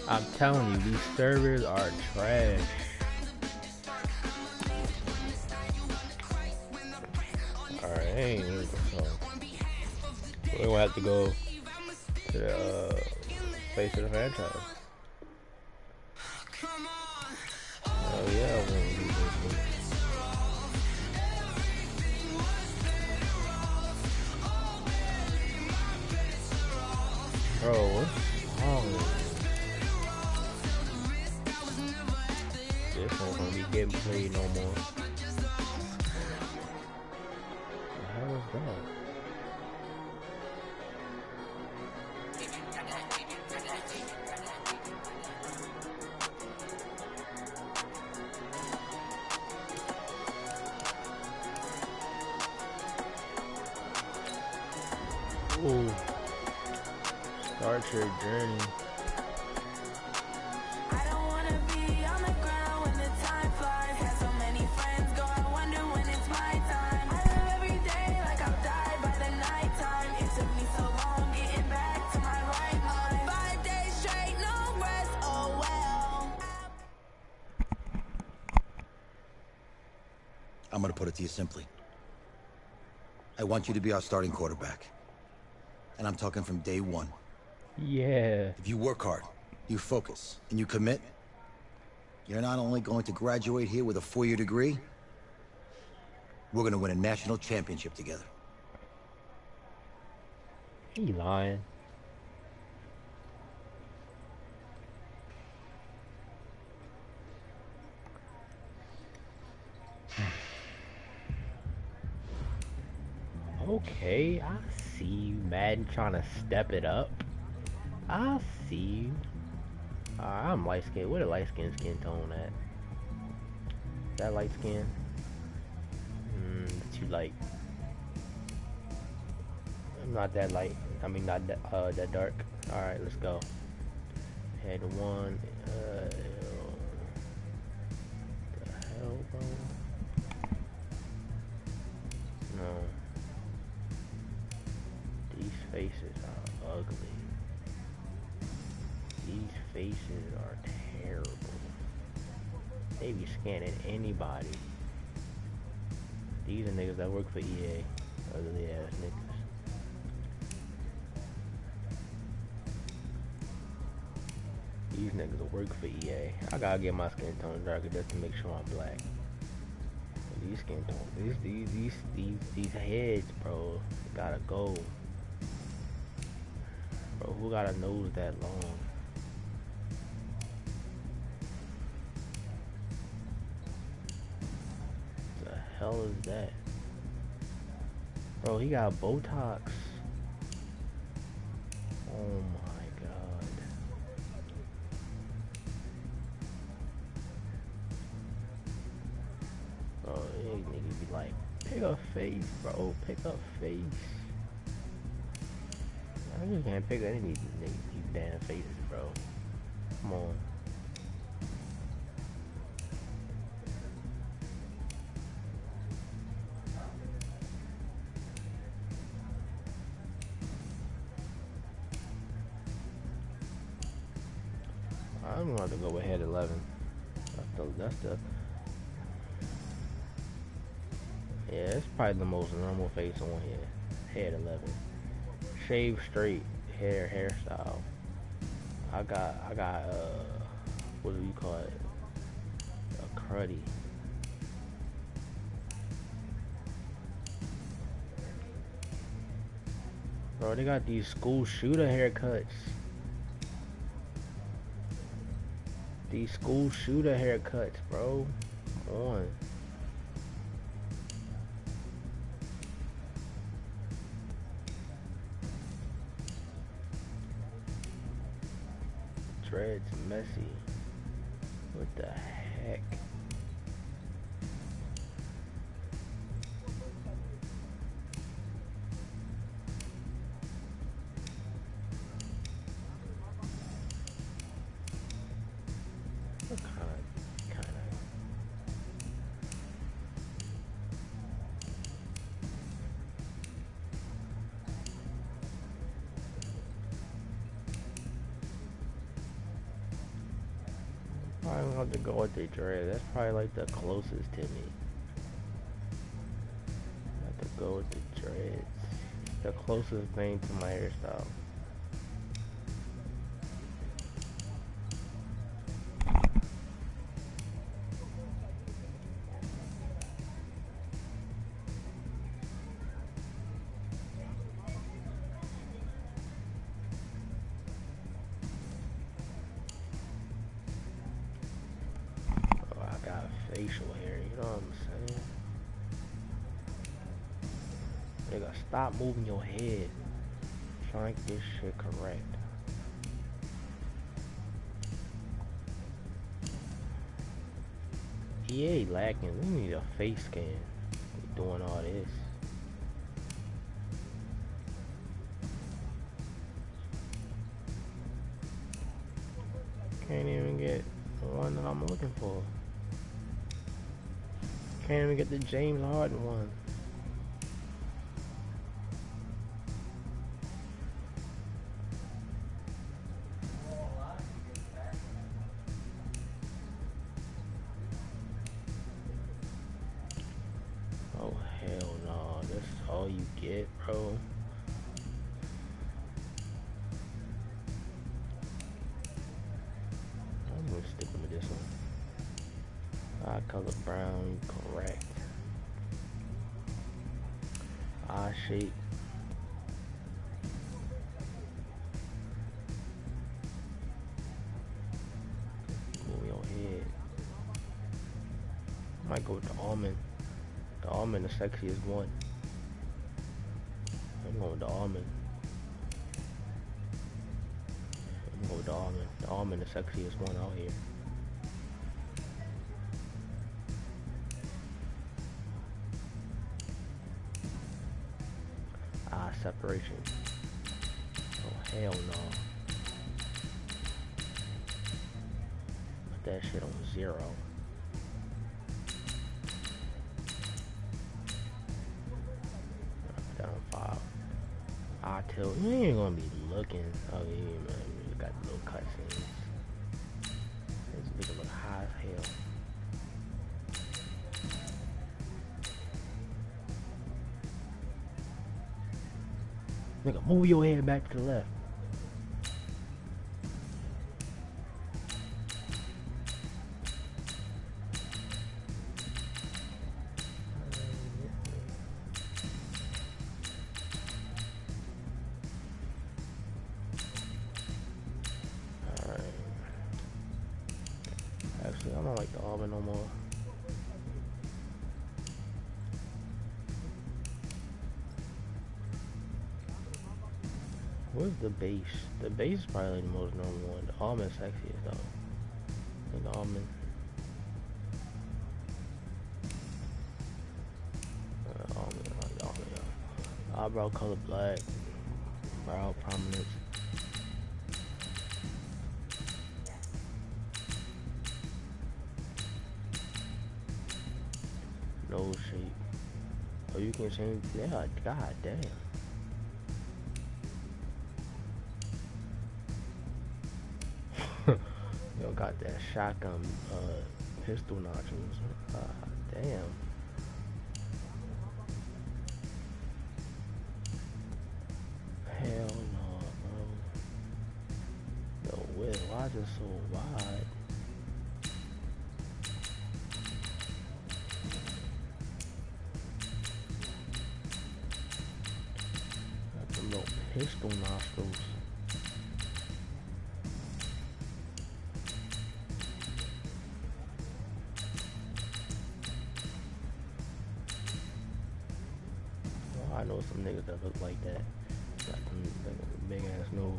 I'm telling you, these servers are trash. Alright, ain't really so we're gonna have to go to the face of the franchise. Oh yeah, I'm gonna do this. Bro, what's wrong with this? This one's gonna be getting played no more. How was that? Ooh. Start your journey. I don't wanna be on the ground when the time flies. Have so many friends go, I wonder when it's my time. I live every day like I'll die by the nighttime. It took me so long getting back to my right mind. 5 days straight, no rest, oh well. I'm gonna put it to you simply. I want you to be our starting quarterback. And I'm talking from day one. Yeah. If you work hard, you focus, and you commit, you're not only going to graduate here with a 4-year degree, we're gonna win a national championship together. He lying. Okay, I see you, Madden, trying to step it up. I see you. I'm light skinned. Where the light skin tone at? Is that light skin? Too light. I'm not that light. I mean, not that dark. All right, let's go. Head one. The hell, bro? No. These faces are ugly. These faces are terrible. They be scanning anybody. These are niggas that work for EA. Ugly ass niggas. These niggas will work for EA. I gotta get my skin tone darker just to make sure I'm black. These skin tones, these heads, bro, gotta go. Bro, who got a nose that long? The hell is that? Bro, he got Botox. Oh my god. Bro, these niggas be like, pick a face, bro, pick a face. I just can't pick any of these damn faces, bro. Come on. I'm gonna have to go with head 11. That's the yeah, it's probably the most normal face on here. Head 11. Shave straight hairstyle. I got what do you call it? A cruddy. Bro, they got these school shooter haircuts. These school shooter haircuts, bro. Come on. Dreads messy. What the heck? What kind of. I don't have to go with the dread. That's probably like the closest to me. I have to go with the dreads. The closest thing to my hairstyle. Oh, I got facial hair, you know what I'm saying? Nigga, stop moving your head. Trying to get this shit correct. EA lacking. We need a face scan. Doing all this. Can't even get the one that I'm looking for. Can't even get the James Harden one. Oh hell no, this is all you get, bro. I'm gonna stick with this one. Eye color brown, correct. Eye shape. Move your head. Might go with the almond. The almond, the sexiest one. I'm going with the almond. I'm going with the almond. The almond, the sexiest one out here. Eye separation. Oh hell no. Put that shit on 0. Tilt. You ain't gonna be looking. Oh yeah, man. You got little cutscenes. This nigga look high as hell. Nigga, move your head back to the left. Actually, I don't like the almond no more. Where's the base? The base is probably the most normal one. The almond sexiest though. I think the almond. Almond, I like the almond, yeah. Eyebrow color black. Brow prominence. Nose shape. Oh, you can change. Yeah, god damn. Yo, got that shotgun pistol nostrils. Damn. Hell no, bro. Yo, width. Why is it so wide? Got them little pistol nostrils. Oh, I know some niggas that look like that. Got them big ass nose.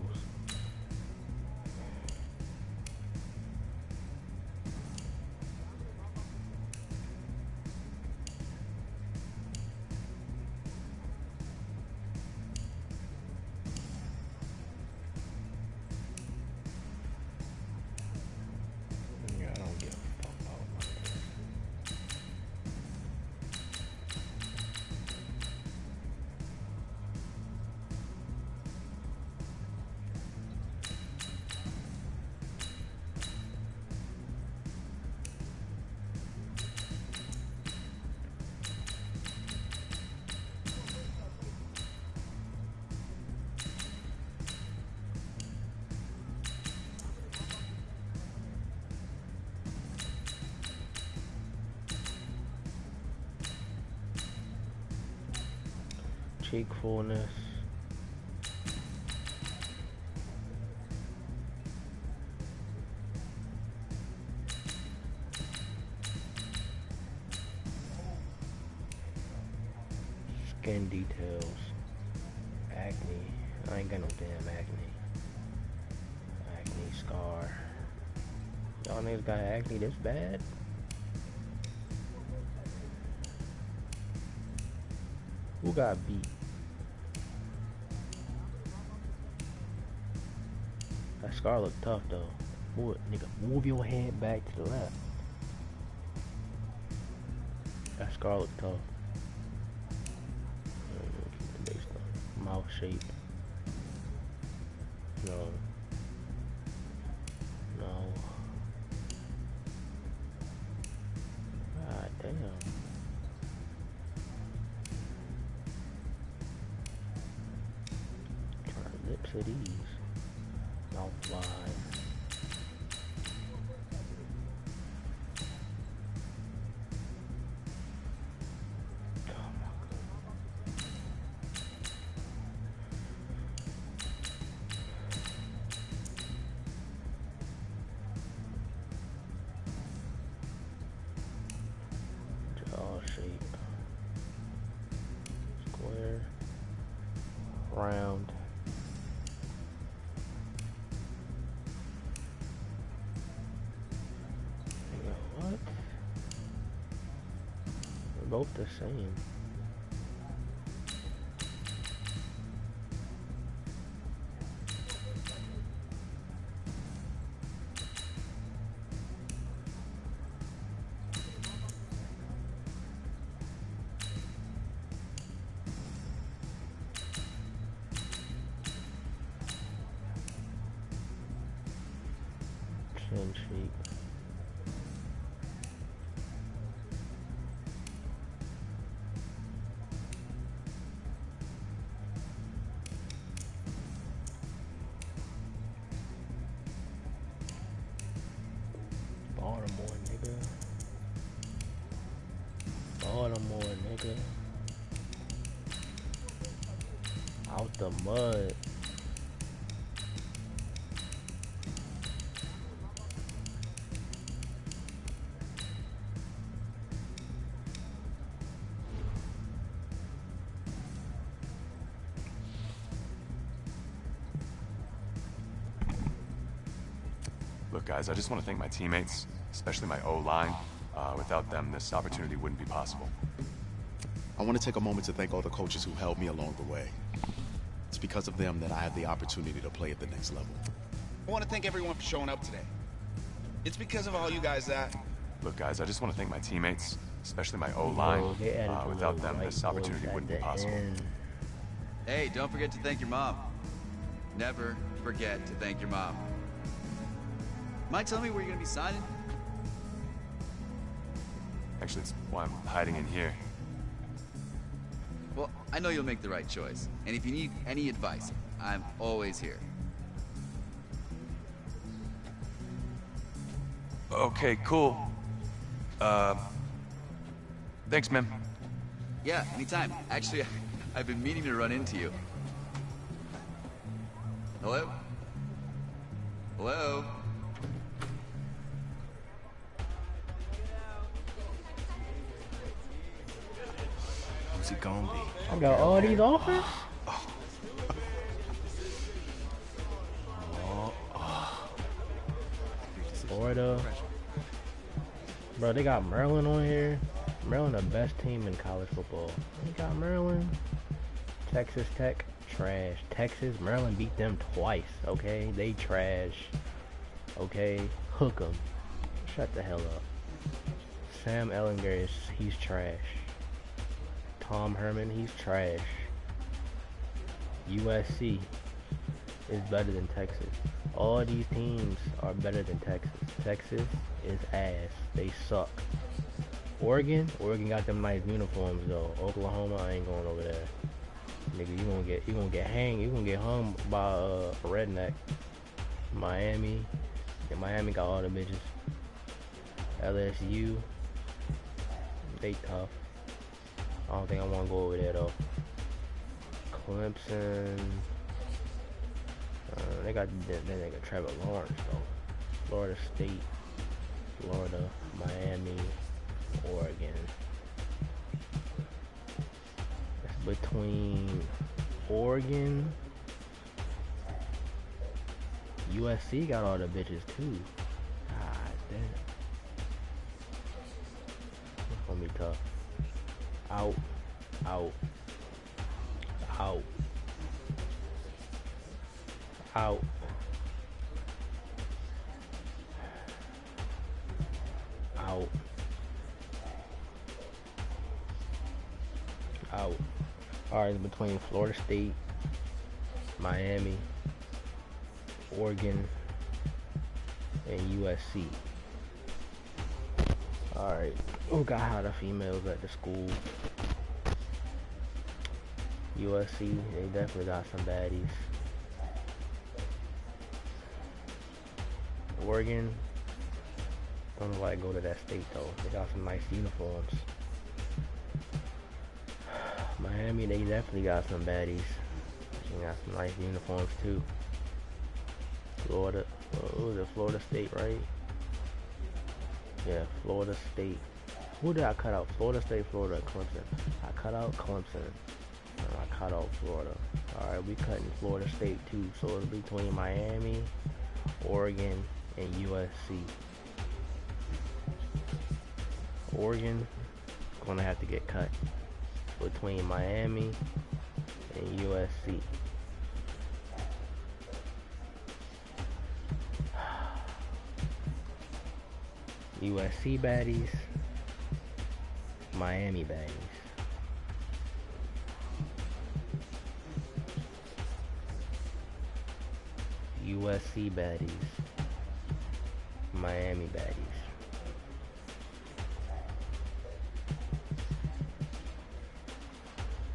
Yeah, I don't give a fuck about my cheek fullness. Skin details. Acne. I ain't got no damn acne. Acne scar. Y'all niggas got acne this bad? Who got beat? That scar look tough though. Move it, nigga. Move your head back to the left. That scar look tough. Keep the base though. Mouth shape. No. No. God damn. Lips of these. Mouth wide. Oh my God. Jaw shape. Square. Round. What? They're both the same. Chin shape. Baltimore, nigga. Baltimore, nigga. Out the mud. Look, guys, I just want to thank my teammates, especially my O-line. Without them, this opportunity wouldn't be possible. I want to take a moment to thank all the coaches who helped me along the way. It's because of them that I have the opportunity to play at the next level. I want to thank everyone for showing up today. It's because of all you guys that... Look, guys, I just want to thank my teammates, especially my O-line. Without them, this opportunity wouldn't be possible. Hey, don't forget to thank your mom. Never forget to thank your mom. Mind telling me where you're gonna be signing? Actually, it's why I'm hiding in here. Well, I know you'll make the right choice. And if you need any advice, I'm always here. Okay, cool. Thanks, man. Yeah, anytime. Actually, I've been meaning to run into you. Hello? Hello? Who's he gonna be? I got all these offers. Florida. Bro, they got Maryland on here. Maryland the best team in college football. They got Maryland. Texas Tech, trash. Texas, Maryland beat them twice, okay? They trash. Okay? Hook 'em. Shut the hell up. Sam Ellinger, he's trash. Tom Herman, he's trash. USC is better than Texas. All these teams are better than Texas. Texas is ass. They suck. Oregon got them nice uniforms though. Oklahoma, I ain't going over there. Nigga, you gonna get hung by a redneck. Miami, yeah, Miami got all the bitches. LSU, they tough. I don't think I want to go over there though. Clemson, they got Trevor Lawrence though. Florida State, Florida, Miami, Oregon. It's between Oregon, USC got all the bitches too. God damn. It's gonna be tough. Out. Out. Out. Out. Out. Out. Alright, between Florida State, Miami, Oregon, and USC. Alright. Who got how the females at the school? USC, they definitely got some baddies. Oregon, don't know why I go to that state though. They got some nice uniforms. Miami, they definitely got some baddies. They got some nice uniforms too. Florida, what was it? Florida State, right? Yeah, Florida State. Who did I cut out? Florida State, Florida, Clemson. I cut out Clemson. And I cut out Florida. Alright, we cutting Florida State too. So it's between Miami, Oregon, and USC. Oregon gonna have to get cut between Miami and USC. USC baddies, Miami baddies. USC baddies, Miami baddies.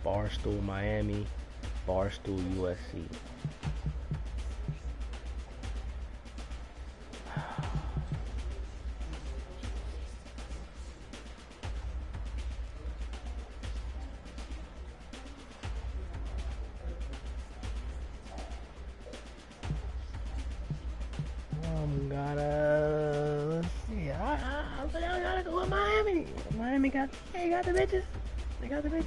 Barstool Miami, Barstool USC. I gotta go with Miami. Miami got the bitches. They got the bitches.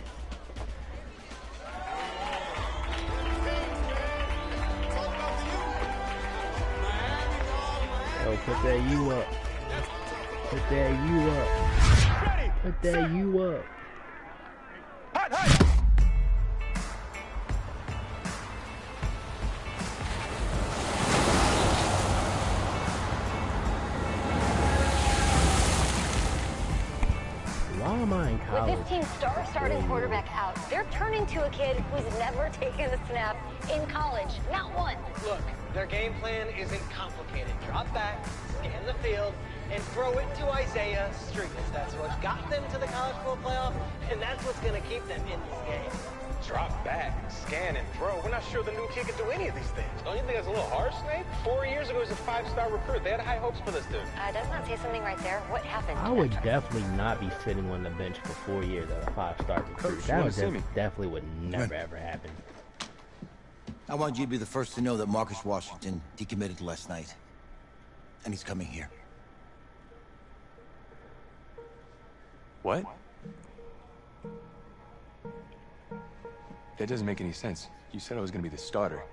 Yo, put that U up. Put that U up. Put that U up. Why am I in college? With this team's starting quarterback out, they're turning to a kid who's never taken a snap in college. Not one. Look, their game plan isn't complicated. Drop back, scan the field, and throw it to Isaiah Street. That's what got them to the college football playoff, and that's what's going to keep them in this game. Drop back, scan, and throw. We're not sure the new kid can do any of these things. Don't you think that's a little harsh, Snape? 4 years ago, he was a 5-star recruit. They had high hopes for this dude. Does not say something right there. What happened? I would definitely not be sitting on the bench for 4 years as a 5-star recruit. Coach, That you wanna see definitely would never ever happen. I want you to be the first to know that Marcus Washington decommitted last night. And he's coming here. What? That doesn't make any sense. You said I was gonna be the starter.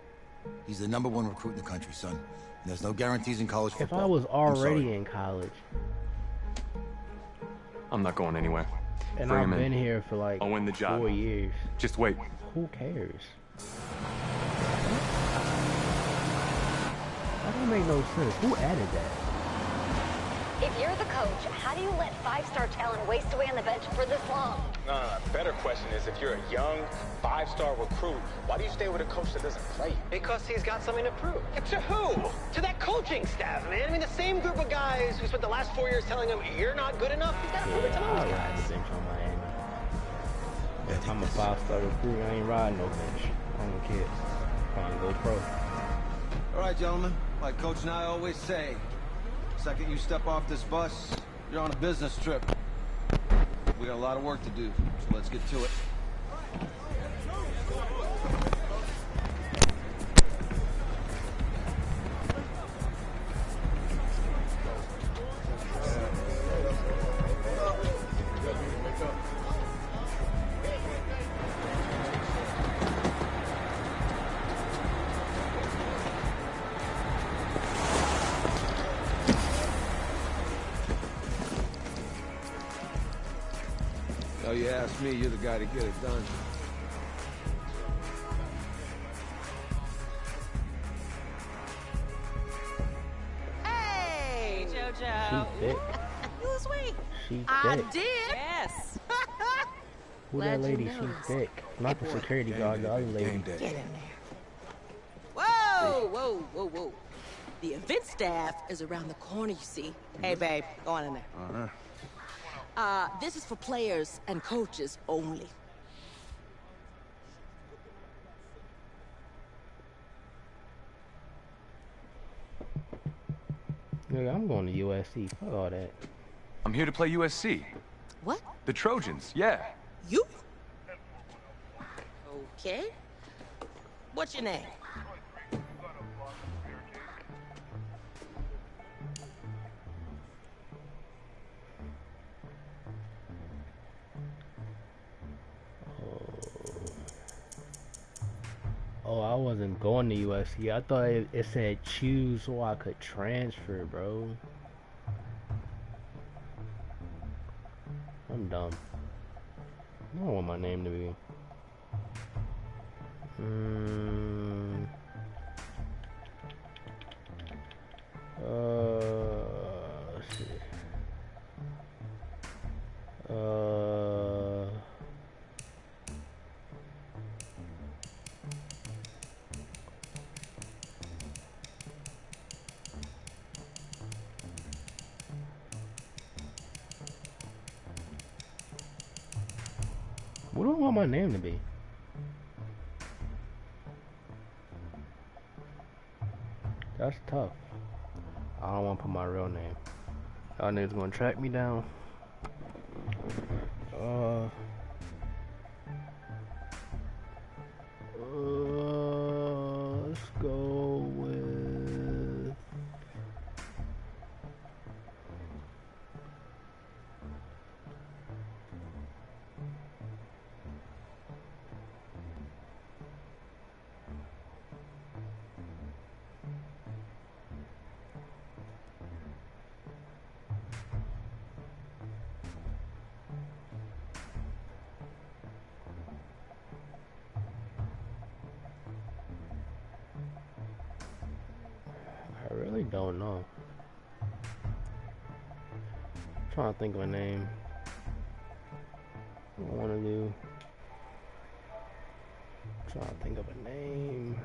He's the #1 recruit in the country, son. And there's no guarantees in college If football. I was already sorry. in college, I'm not going anywhere. and Bring I've him in. been here for like I'll win the job. 4 years, Just wait. who cares? That don't make no sense. Who added that? If you're the coach, how do you let 5-star talent waste away on the bench for this long? No. The better question is, if you're a young 5-star recruit, why do you stay with a coach that doesn't play? Because he's got something to prove. To who? To that coaching staff, man. I mean, the same group of guys who spent the last 4 years telling him, you're not good enough. He's got to prove it to I'll those ride guys. the bench on Miami. If I'm a 5-star recruit, I ain't riding no bench. I don't care. I'm gonna go pro. All right, gentlemen. Like Coach and I always say, second you step off this bus, you're on a business trip. We got a lot of work to do, so let's get to it. Oh, you ask me, you're the guy to get it done. Hey, JoJo. She thick. You was sweet. She I thick. did. Yes. Who that lady? She thick. Not the security guard, the other lady. Get in there. Whoa, whoa, whoa, whoa. The event staff is around the corner, you see. Hey, babe, go on in there. This is for players and coaches only. Nigga, I'm going to USC. Fuck all that. I'm here to play USC. What? The Trojans, yeah. You? Okay. What's your name? Oh, I wasn't going to USC. I thought it said choose so I could transfer, bro. I'm dumb. I don't want my name to be. Let's see. What do I want my name to be? That's tough. I don't want to put my real name. Y'all niggas gonna track me down. Let's go with. I really don't know. I'm trying to think of a name. What I want to do. I'm trying to think of a name.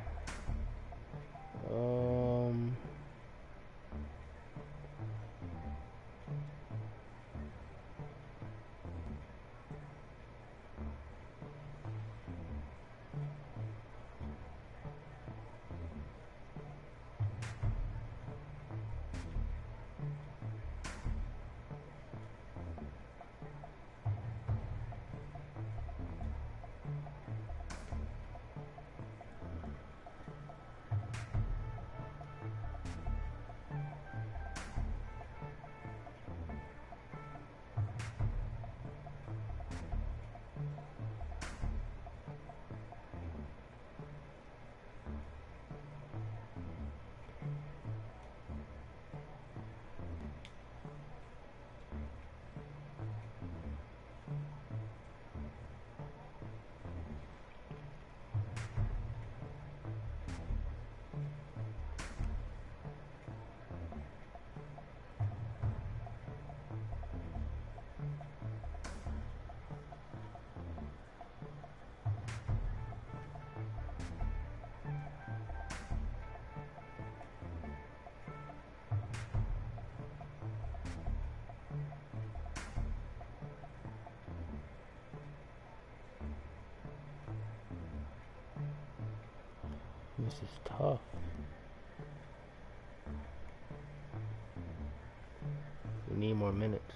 This is tough. We need more minutes.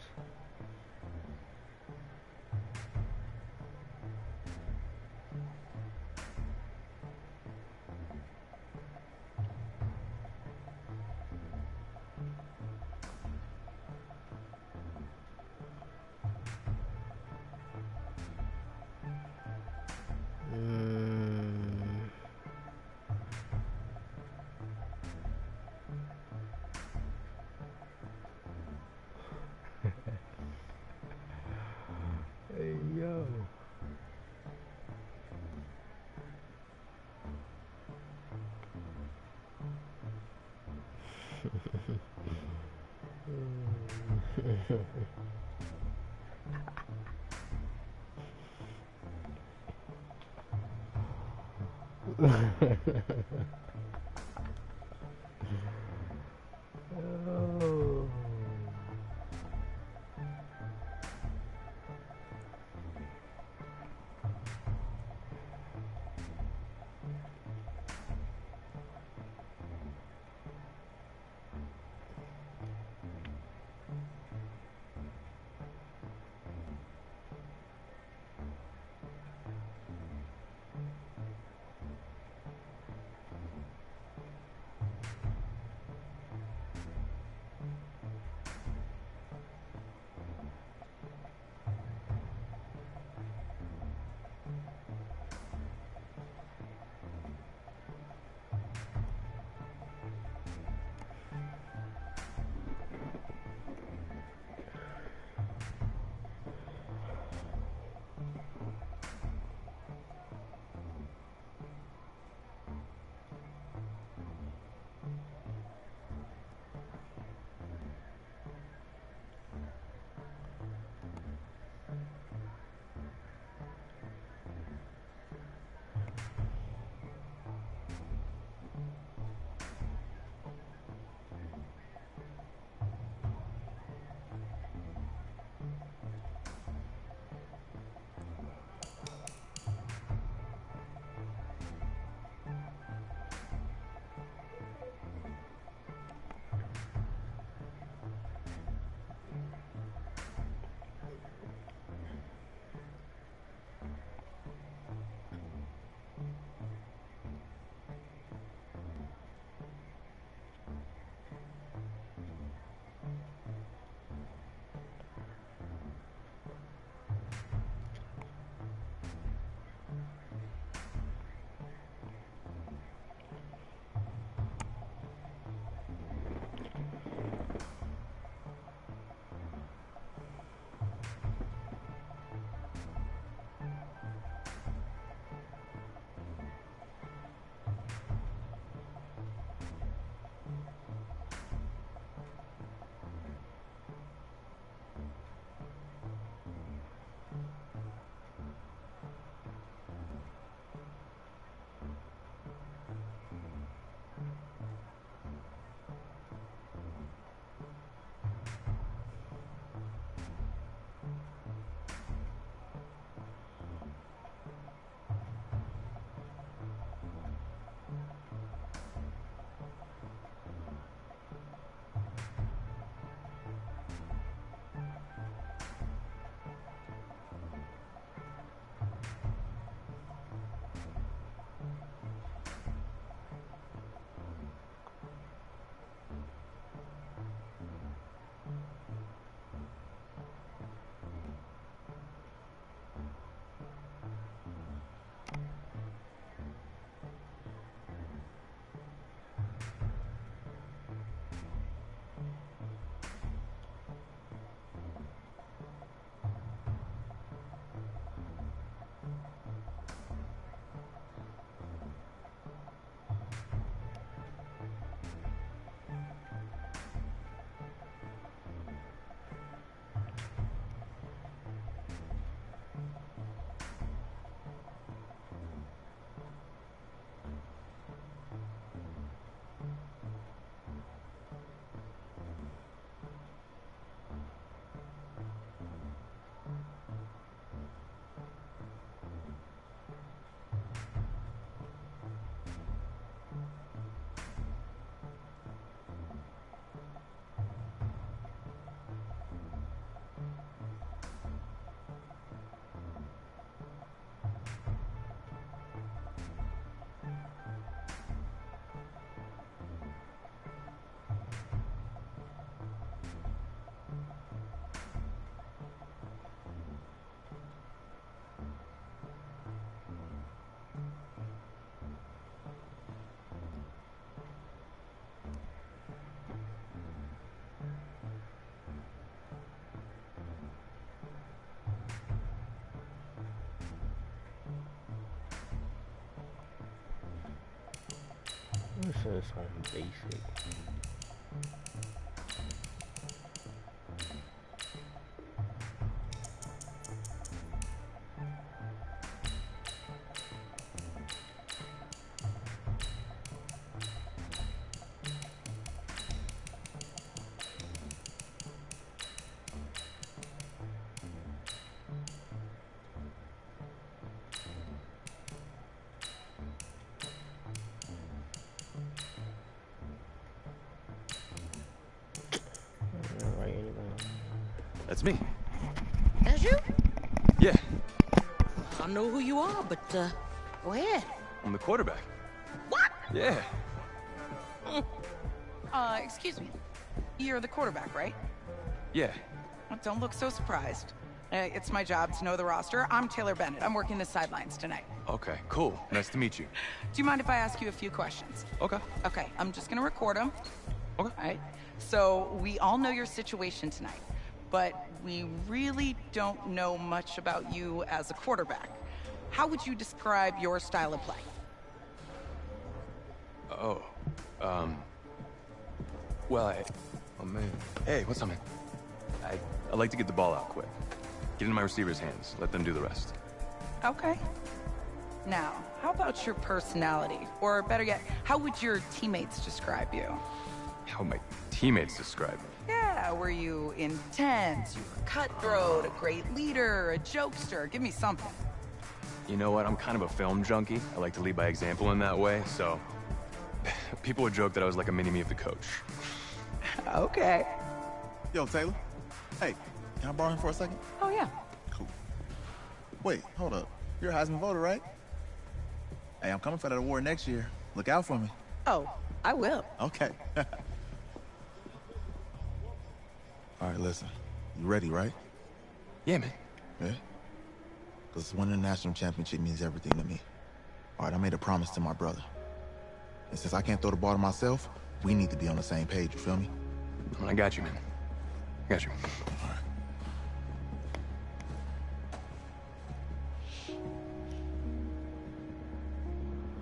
Hey, yo. Oh. this on basic. That's me. That's you? Yeah, I don't know who you are, but go ahead. I'm the quarterback. What? Yeah. Excuse me. You're the quarterback, right? Yeah. Well, don't look so surprised. It's my job to know the roster. I'm Taylor Bennett. I'm working the sidelines tonight. Okay, cool. Nice to meet you. Do you mind if I ask you a few questions? Okay. Okay, I'm just gonna record them. Okay. All right. So, we all know your situation tonight, but we really don't know much about you as a quarterback. How would you describe your style of play? Oh, well, oh man. Hey, what's up, man? I like to get the ball out quick. Get in my receivers' hands. Let them do the rest. Okay. Now, how about your personality? Or better yet, how would your teammates describe you? How would my teammates describe me? Yeah, were you intense? You were cutthroat, a great leader, a jokester? Give me something. You know what? I'm kind of a film junkie. I like to lead by example in that way, so people would joke that I was like a mini-me of the coach. Okay. Yo, Taylor. Hey, can I borrow him for a second? Oh, yeah. Cool. Wait, hold up. You're a Heisman voter, right? Hey, I'm coming for that award next year. Look out for me. Oh, I will. Okay. All right, listen. You ready, right? Yeah, man. Yeah? Because winning the national championship means everything to me. All right, I made a promise to my brother. And since I can't throw the ball to myself, we need to be on the same page, you feel me? I got you, man. I got you. All right.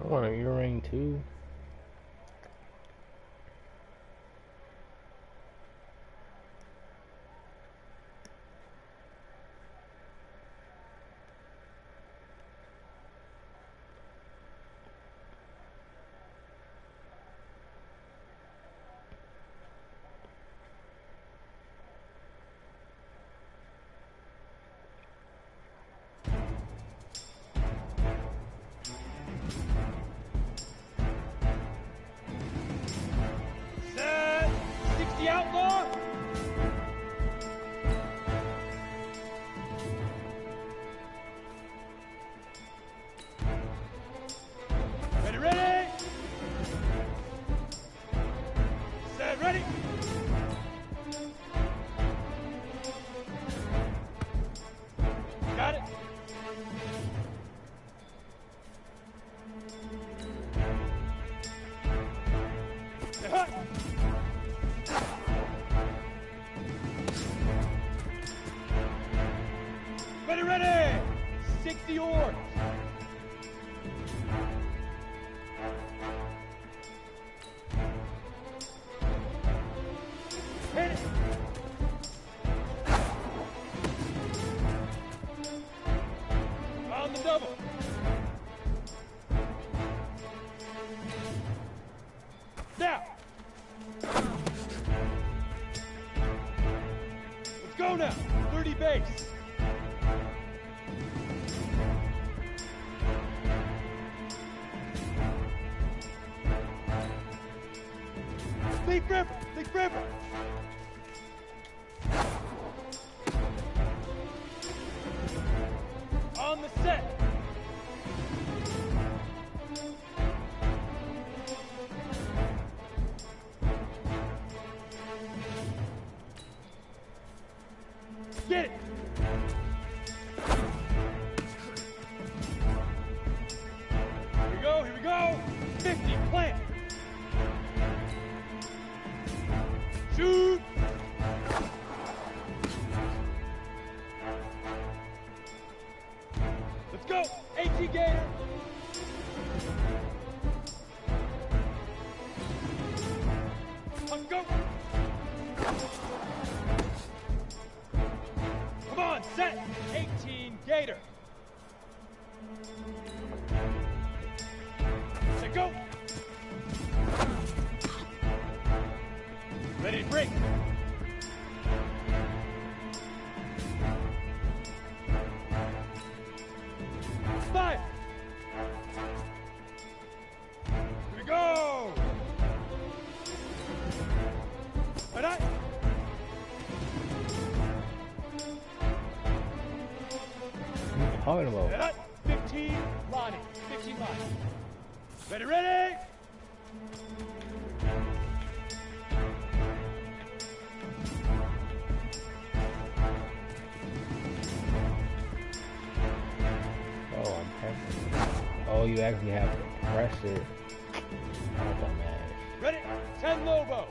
I want an earring too. Ready! 60 yards! Hit it! On the double! Now! Let's go now! 30 base! Big river! Big river! On the set! Get it! Here we go! 50, plant! Shoot! Let's go! AT Gator! Go! Come on, set! 18, Gator. Set, go! Ready to break. Five. Here we go. All right. Talking about. All right. 15, Lonnie. 15 Lonnie. Ready, ready. Oh, I'm pressing. Oh, you actually have to press it. Oh, dumbass. Ready? 10 Lobo.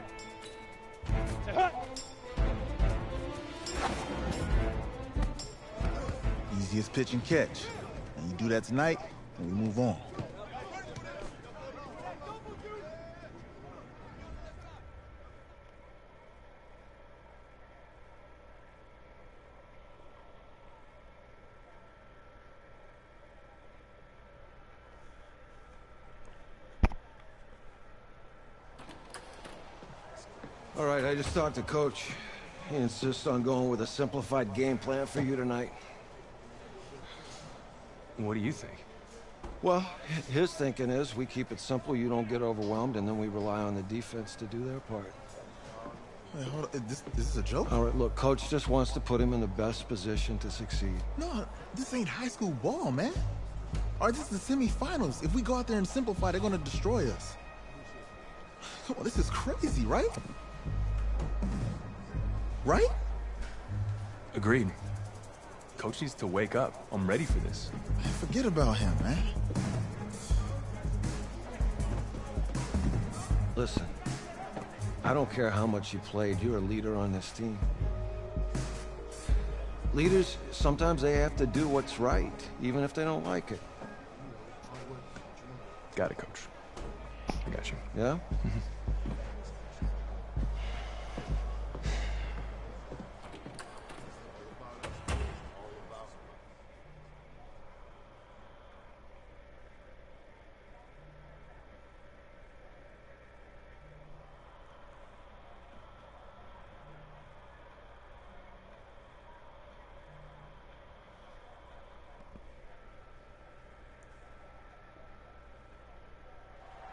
Set, hut. Easiest pitch and catch. And you do that tonight, and we move on. All right, I just talked to Coach. He insists on going with a simplified game plan for you tonight. What do you think? Well, his thinking is we keep it simple, you don't get overwhelmed, and then we rely on the defense to do their part. Wait, hold on. This is a joke? All right, look, Coach just wants to put him in the best position to succeed. No, this ain't high school ball, man. All right, this is the semifinals. If we go out there and simplify, they're gonna destroy us. Come on, this is crazy, right? Right? Agreed. Coach needs to wake up. I'm ready for this. Man, forget about him, man. Listen, I don't care how much you played, you're a leader on this team. Leaders, sometimes they have to do what's right, even if they don't like it. Got it, Coach. I got you. Yeah?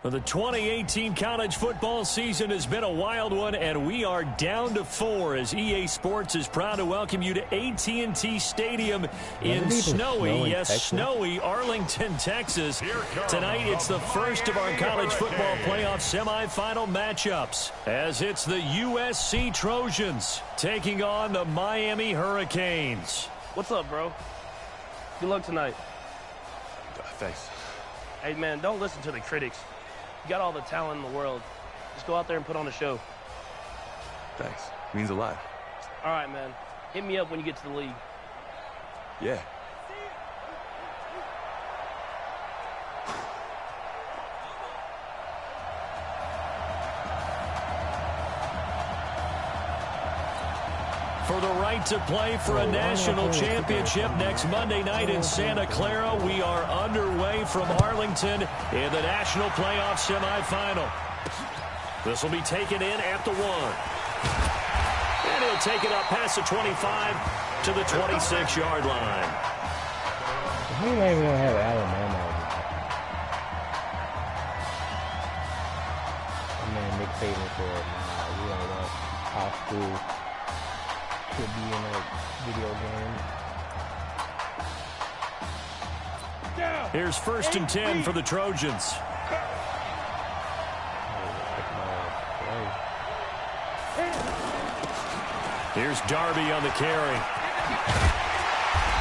Well, the 2018 college football season has been a wild one, and we are down to 4 as EA Sports is proud to welcome you to AT&T Stadium in snowy Arlington, Texas. Tonight, it's the first of our college football playoff semifinal matchups, as it's the USC Trojans taking on the Miami Hurricanes. What's up, bro? Good luck tonight. Thanks. Hey, man, don't listen to the critics. You got all the talent in the world. Just go out there and put on a show. Thanks. Means a lot. All right, man. Hit me up when you get to the league. Yeah. For the right to play for a national championship next Monday night in Santa Clara, we are underway from Arlington in the national playoff semifinal. This will be taken in at the 1. And he'll take it up past the 25 to the 26-yard line. He might even have Alabama. I mean, Nick Saban said, nah, we don't want our school to be in a video game. Here's 1st and 10 for the Trojans. Here's Darby on the carry.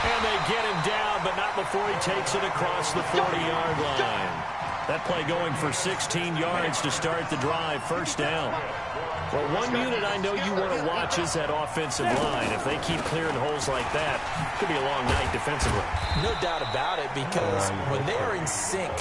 And they get him down, but not before he takes it across the 40-yard line. That play going for 16 yards to start the drive. First down. Well, one unit I know you want to watch is that offensive line. If they keep clearing holes like that, it could be a long night defensively. No doubt about it, because when they are in sync,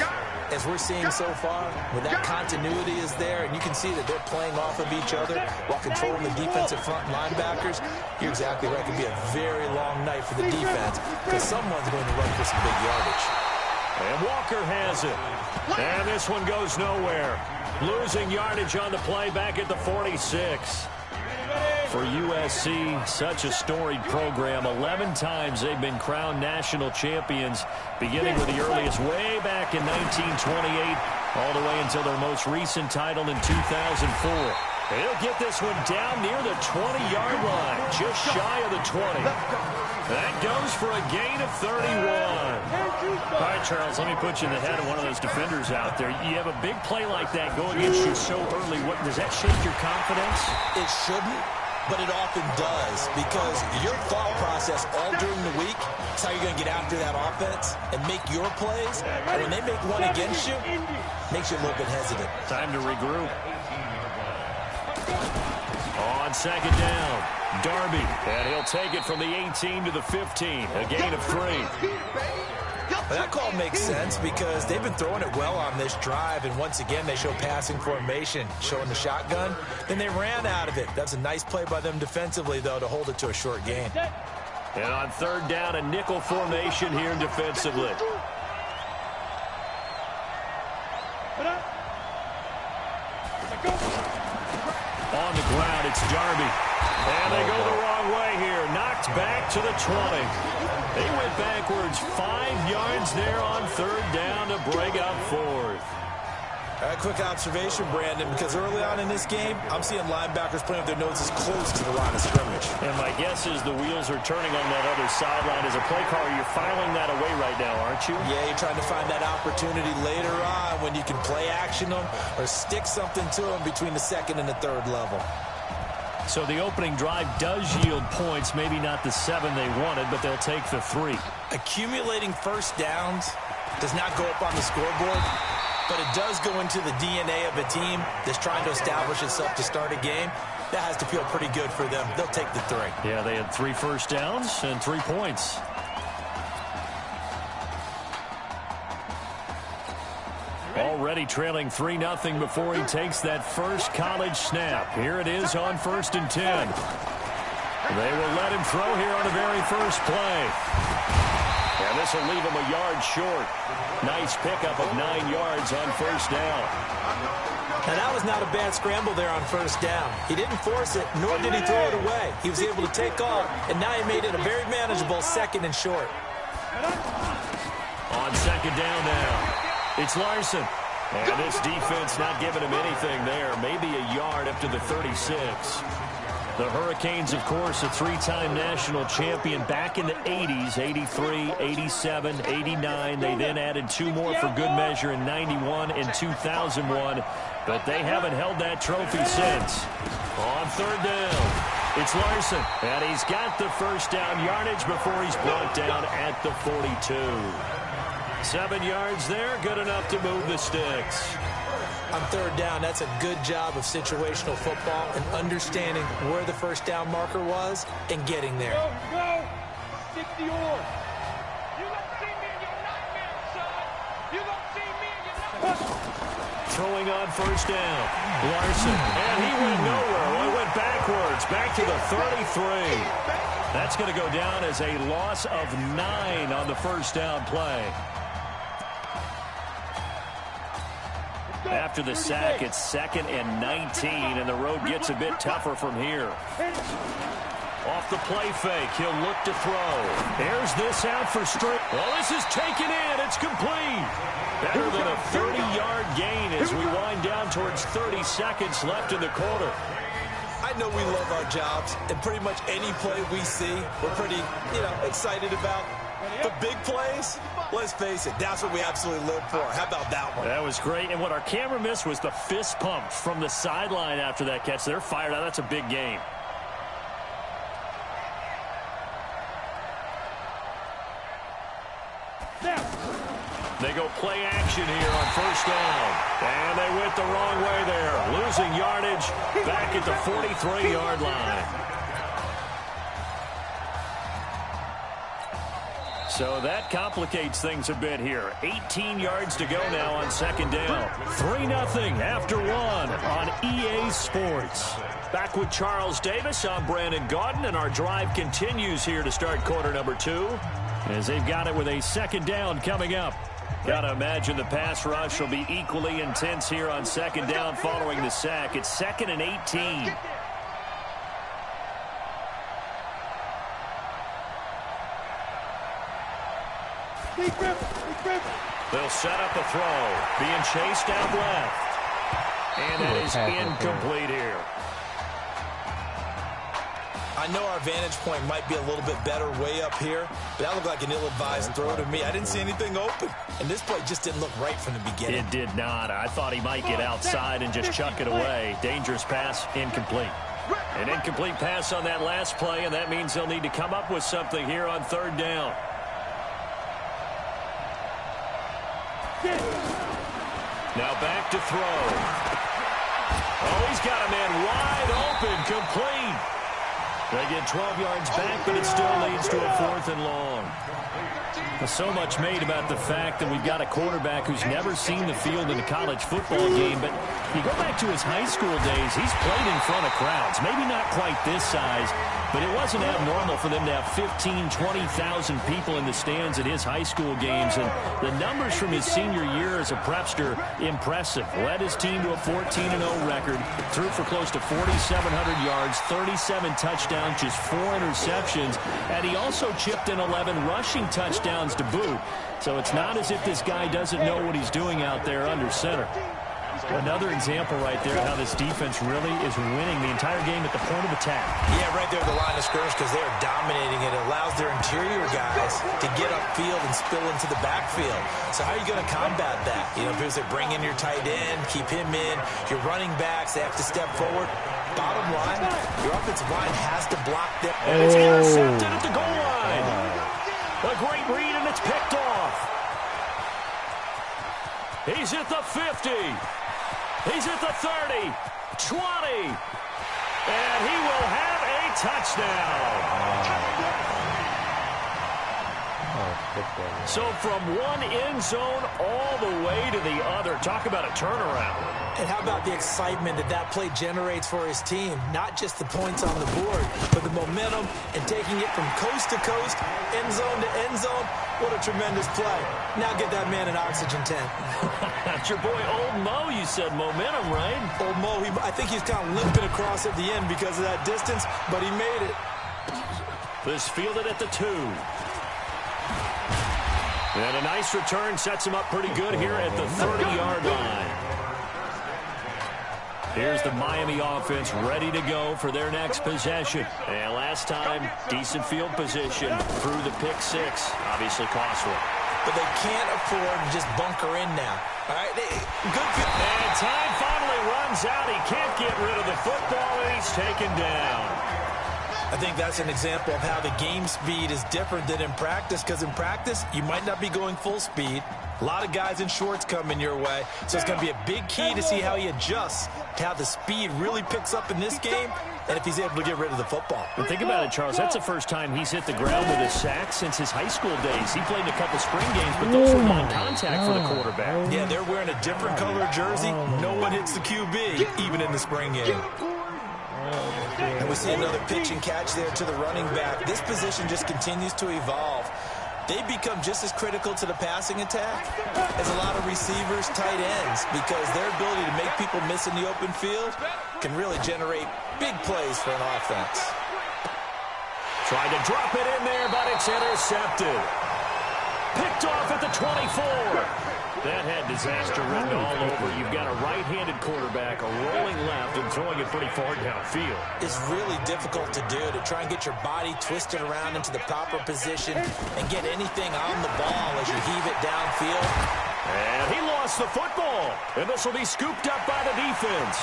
as we're seeing so far, when that continuity is there and you can see that they're playing off of each other while controlling the defensive front linebackers, you're exactly right. It could be a very long night for the defense because someone's going to run for some big yardage. And Walker has it. And this one goes nowhere. Losing yardage on the play back at the 46. For USC, such a storied program. 11 times they've been crowned national champions, beginning with the earliest way back in 1928, all the way until their most recent title in 2004. He'll get this one down near the 20-yard line, just shy of the 20. That goes for a gain of 31. All right, Charles, let me put you in the head of one of those defenders out there. You have a big play like that go against you so early. What, does that shake your confidence? It shouldn't, but it often does because your thought process all during the week is how you're going to get after that offense and make your plays. And when they make one against you, it makes you a little bit hesitant. Time to regroup. On second down, Darby, and he'll take it from the 18 to the 15, a gain of 3. Well, that call makes sense because they've been throwing it well on this drive, and once again they show passing formation, showing the shotgun. Then they ran out of it. That's a nice play by them defensively, though, to hold it to a short gain. And on third down, a nickel formation here defensively. On the ground, it's Darby. And they go the wrong way here. Knocked back to the 20. They went backwards 5 yards there on third down to break up fourth. A quick observation, Brandon, because early on in this game, I'm seeing linebackers playing with their noses close to the line of scrimmage. And my guess is the wheels are turning on that other sideline. As a play caller, you're filing that away right now, aren't you? Yeah, you're trying to find that opportunity later on when you can play action them or stick something to them between the second and the third level. So the opening drive does yield points, maybe not the 7 they wanted, but they'll take the 3. Accumulating first downs does not go up on the scoreboard, but it does go into the DNA of a team that's trying to establish itself to start a game. That has to feel pretty good for them. They'll take the 3. Yeah, they had 3 first downs and 3 points. Already trailing 3-0 before he takes that first college snap. Here it is on 1st and 10. They will let him throw here on the very first play. And this will leave him a yard short. Nice pickup of 9 yards on first down. And that was not a bad scramble there on first down. He didn't force it, nor did he throw it away. He was able to take off, and now he made it a very manageable 2nd and short. On second down now, it's Larson. And this defense not giving him anything there. Maybe a yard up to the 36. The Hurricanes, of course, a 3-time national champion back in the 80s, 83, 87, 89. They then added 2 more for good measure in 91 and 2001. But they haven't held that trophy since. On third down, it's Larson. And he's got the first down yardage before he's brought down at the 42. 7 yards there, good enough to move the sticks. On third down, that's a good job of situational football and understanding where the first down marker was and getting there. Go! 60 or. You don't see me in your nightmare, son. You don't see me in your nightmare. Throwing on first down, Larson. And he went nowhere. Well, he went backwards, back to the 33. That's going to go down as a loss of 9 on the first down play. After the sack, it's 2nd and 19, and the road gets a bit tougher from here. Off the play fake, he'll look to throw. There's this out for straight. Well, this is taken in. It's complete. Better than a 30-yard gain as we wind down towards 30 seconds left in the quarter. I know we love our jobs, and pretty much any play we see, we're pretty, excited about. The big plays, let's face it, that's what we absolutely live for. How about that one? That was great. And what our camera missed was the fist pump from the sideline after that catch. They're fired out. That's a big game. They go play action here on first down. And they went the wrong way there. Losing yardage back at the 43-yard line. So that complicates things a bit here. 18 yards to go now on second down. 3-0 after 1 on EA Sports. Back with Charles Davis. I'm Brandon Gaudin, and our drive continues here to start quarter number 2 as they've got it with a second down coming up. Got to imagine the pass rush will be equally intense here on second down following the sack. It's 2nd and 18. They'll set up a throw. Being chased out left. And that is incomplete here. I know our vantage point might be a little bit better way up here, but that looked like an ill-advised throw to me. I didn't see anything open, and this play just didn't look right from the beginning. It did not. I thought he might get outside and just chuck it away. Dangerous pass, incomplete. An incomplete pass on that last play, and that means they'll need to come up with something here on third down. Now back to throw. Oh, he's got a man wide open, complete. They get 12 yards back, but it still leads to a 4th and long. So much made about the fact that we've got a quarterback who's never seen the field in a college football game, but you go back to his high school days, he's played in front of crowds. Maybe not quite this size, but it wasn't abnormal for them to have 15,000, 20,000 people in the stands at his high school games, and the numbers from his senior year as a prepster, impressive. Led his team to a 14-0 record, threw for close to 4,700 yards, 37 touchdowns, just 4 interceptions, and he also chipped in 11 rushing touchdowns to boot. So it's not as if this guy doesn't know what he's doing out there under center. Another example right there how this defense really is winning the entire game at the point of attack. Yeah, right there at the line of scrimmage because they're dominating it. It allows their interior guys to get upfield and spill into the backfield. So how are you going to combat that? You know, because they bring in your tight end, keep him in. Your running backs, they have to step forward. Bottom line, your offensive line has to block them. And it's intercepted at the goal line. A great read, and it's picked off. He's at the 50. He's at the 30, 20, and he will have a touchdown. So from one end zone all the way to the other. Talk about a turnaround. And how about the excitement that that play generates for his team? Not just the points on the board, but the momentum and taking it from coast to coast, end zone to end zone. What a tremendous play. Now get that man an oxygen tent. That's your boy Old Mo, you said momentum, right? Old Mo, I think he's kind of limping across at the end because of that distance, but he made it. This fielded at the 2. And a nice return sets him up pretty good here at the 30-yard line. Here's the Miami offense ready to go for their next possession. And last time, decent field position through the pick 6. Obviously costly. But they can't afford to just bunker in now. All right, good. And time finally runs out. He can't get rid of the football, and he's taken down. I think that's an example of how the game speed is different than in practice, because in practice, you might not be going full speed. A lot of guys in shorts coming your way, so it's going to be a big key to see how he adjusts to how the speed really picks up in this game and if he's able to get rid of the football. And think about it, Charles. That's the first time he's hit the ground with a sack since his high school days. He played in a couple spring games, but those were non-contact for the quarterback. Yeah, they're wearing a different color jersey. No one hits the QB, even in the spring game. And we see another pitch and catch there to the running back. This position just continues to evolve. They become just as critical to the passing attack as a lot of receivers, tight ends, because their ability to make people miss in the open field can really generate big plays for an offense. Tried to drop it in there, but it's intercepted. Picked off at the 24. That had disaster written all over. You've got a right-handed quarterback, a rolling left, and throwing it pretty far downfield. It's really difficult to do, to try and get your body twisted around into the proper position and get anything on the ball as you heave it downfield. And he lost the football. And this will be scooped up by the defense.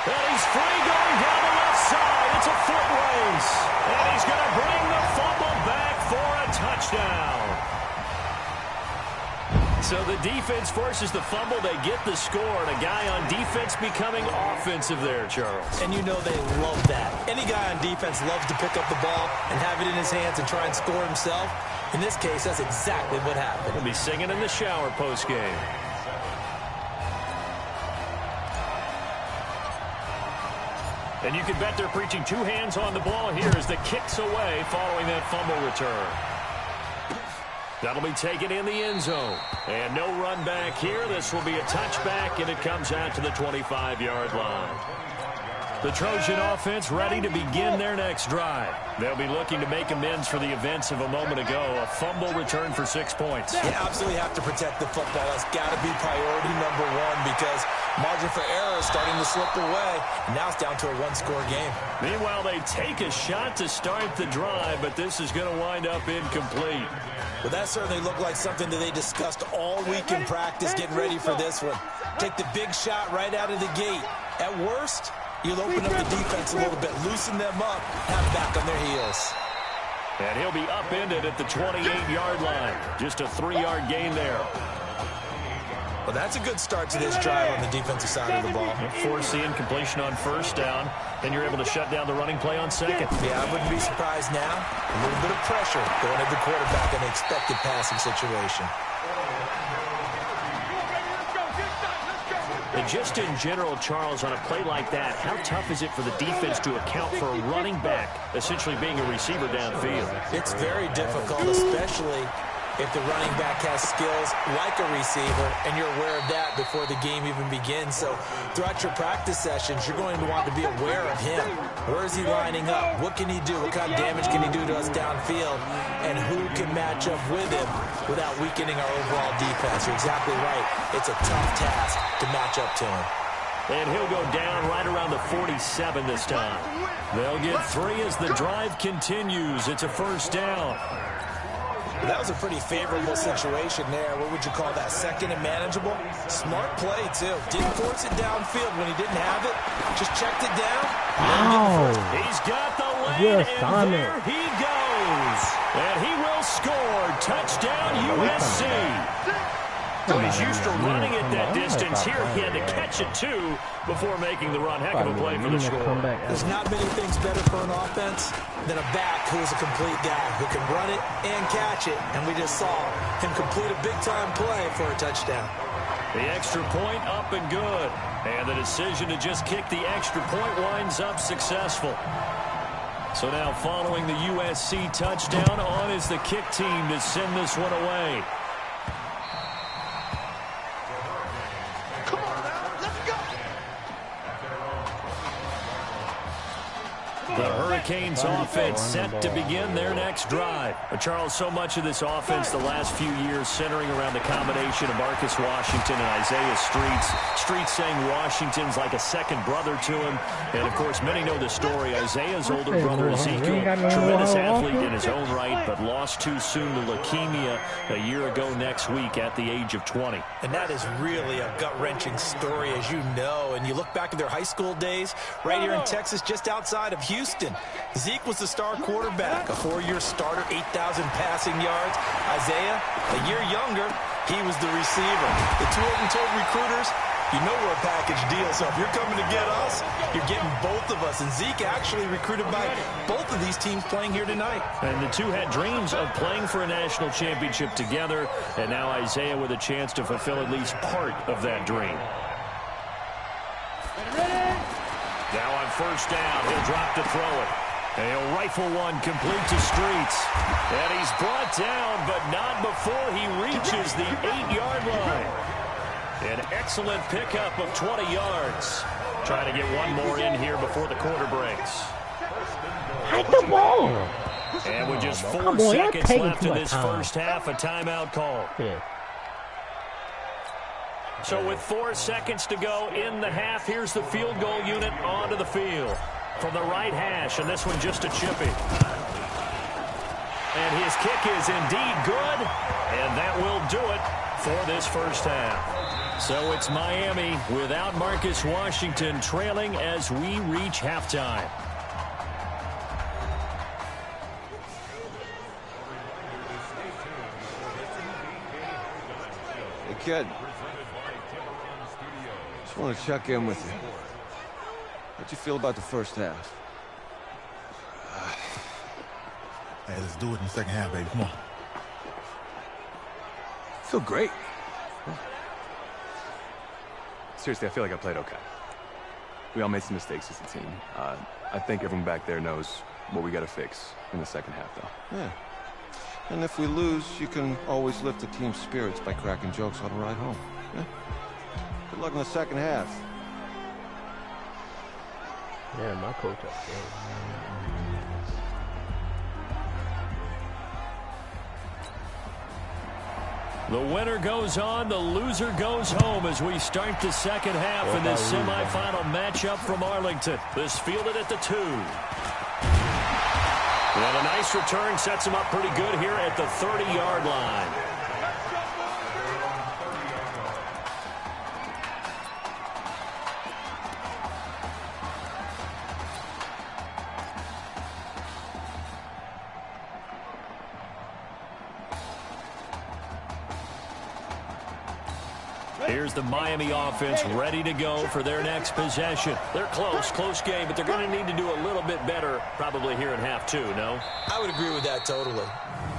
And he's free going down the left side. It's a foot race. And he's going to bring the fumble back for a touchdown. So the defense forces the fumble. They get the score, and a guy on defense becoming offensive there, Charles. And you know they love that. Any guy on defense loves to pick up the ball and have it in his hands and try and score himself. In this case, that's exactly what happened. We'll be singing in the shower post-game. And you can bet they're preaching two hands on the ball here as the kick's away following that fumble return. That'll be taken in the end zone. And no run back here. This will be a touchback, and it comes out to the 25-yard line. The Trojan offense ready to begin their next drive. They'll be looking to make amends for the events of a moment ago. A fumble return for 6 points. You absolutely have to protect the football. That's got to be priority number one because margin for error is starting to slip away. And now it's down to a one-score game. Meanwhile, they take a shot to start the drive, but this is going to wind up incomplete. Well, that certainly looked like something that they discussed all week in practice getting ready for this one. Take the big shot right out of the gate. At worst, you'll open up the defense a little bit, loosen them up, have back on their heels. And he'll be upended at the 28-yard line. Just a 3-yard gain there. Well, that's a good start to this drive on the defensive side of the ball. Force the incompletion on first down. Then you're able to shut down the running play on second. Yeah, I wouldn't be surprised now. A little bit of pressure going at the quarterback in an expected passing situation. And just in general, Charles, on a play like that, how tough is it for the defense to account for a running back essentially being a receiver downfield? It's very difficult, especially if the running back has skills like a receiver, and you're aware of that before the game even begins. So throughout your practice sessions, you're going to want to be aware of him. Where is he lining up? What can he do? What kind of damage can he do to us downfield? And who can match up with him without weakening our overall defense? You're exactly right. It's a tough task to match up to him. And he'll go down right around the 47 this time. They'll get 3 as the drive continues. It's a first down. That was a pretty favorable situation there. What would you call that? Second and manageable? Smart play, too. Didn't force it downfield when he didn't have it. Just checked it down. Wow. He's got the lead, and there he goes. And he will score. Touchdown, USC. So he's used to running it that distance. Here he had to catch it, too, before making the run. Heck of a play for the score. There's not many things better for an offense than a back who is a complete guy who can run it and catch it. And we just saw him complete a big-time play for a touchdown. The extra point up and good. And the decision to just kick the extra point winds up successful. So now following the USC touchdown, on is the kick team to send this one away. The Hurricanes offense set to begin their next drive. But Charles, so much of this offense the last few years centering around the combination of Marcus Washington and Isaiah Streets. Streets saying Washington's like a second brother to him. And, of course, many know the story. Isaiah's older brother, Ezekiel, tremendous athlete in his own right, but lost too soon to leukemia a year ago next week at the age of 20. And that is really a gut-wrenching story, as you know. And you look back at their high school days right here in Texas, just outside of Houston. Zeke was the star quarterback, a 4-year starter, 8,000 passing yards. Isaiah, a year younger, he was the receiver. The two of them told recruiters, you know we're a package deal, so if you're coming to get us, you're getting both of us. And Zeke actually recruited by both of these teams playing here tonight. And the two had dreams of playing for a national championship together, and now Isaiah with a chance to fulfill at least part of that dream. Now on first down, he'll drop to throw it. And he'll rifle one complete to Streets. And he's brought down, but not before he reaches the 8-yard line. An excellent pickup of 20 yards. Trying to get one more in here before the quarter breaks. Hike the ball. And with just 4 seconds left in this first half, a timeout call. Yeah. So with 4 seconds to go in the half, here's the field goal unit onto the field. From the right hash, and this one just a chippy. And his kick is indeed good, and that will do it for this first half. So it's Miami without Marcus Washington trailing as we reach halftime. Hey, kid. Just want to check in with you. How'd you feel about the first half? Hey, let's do it in the second half, baby. Come on. I feel great. Seriously, I feel like I played okay. We all made some mistakes as a team. I think everyone back there knows what we got to fix in the second half, though. Yeah. And if we lose, you can always lift the team's spirits by cracking jokes on the ride home. Yeah? Good luck in the second half. Yeah, my coach up there. The winner goes on, the loser goes home as we start the second half in this semifinal matchup from Arlington. This fielded at the 2. And a nice return sets him up pretty good here at the 30-yard line. Here's the Miami offense ready to go for their next possession. They're close game, but they're going to need to do a little bit better probably here in half 2, no? I would agree with that totally.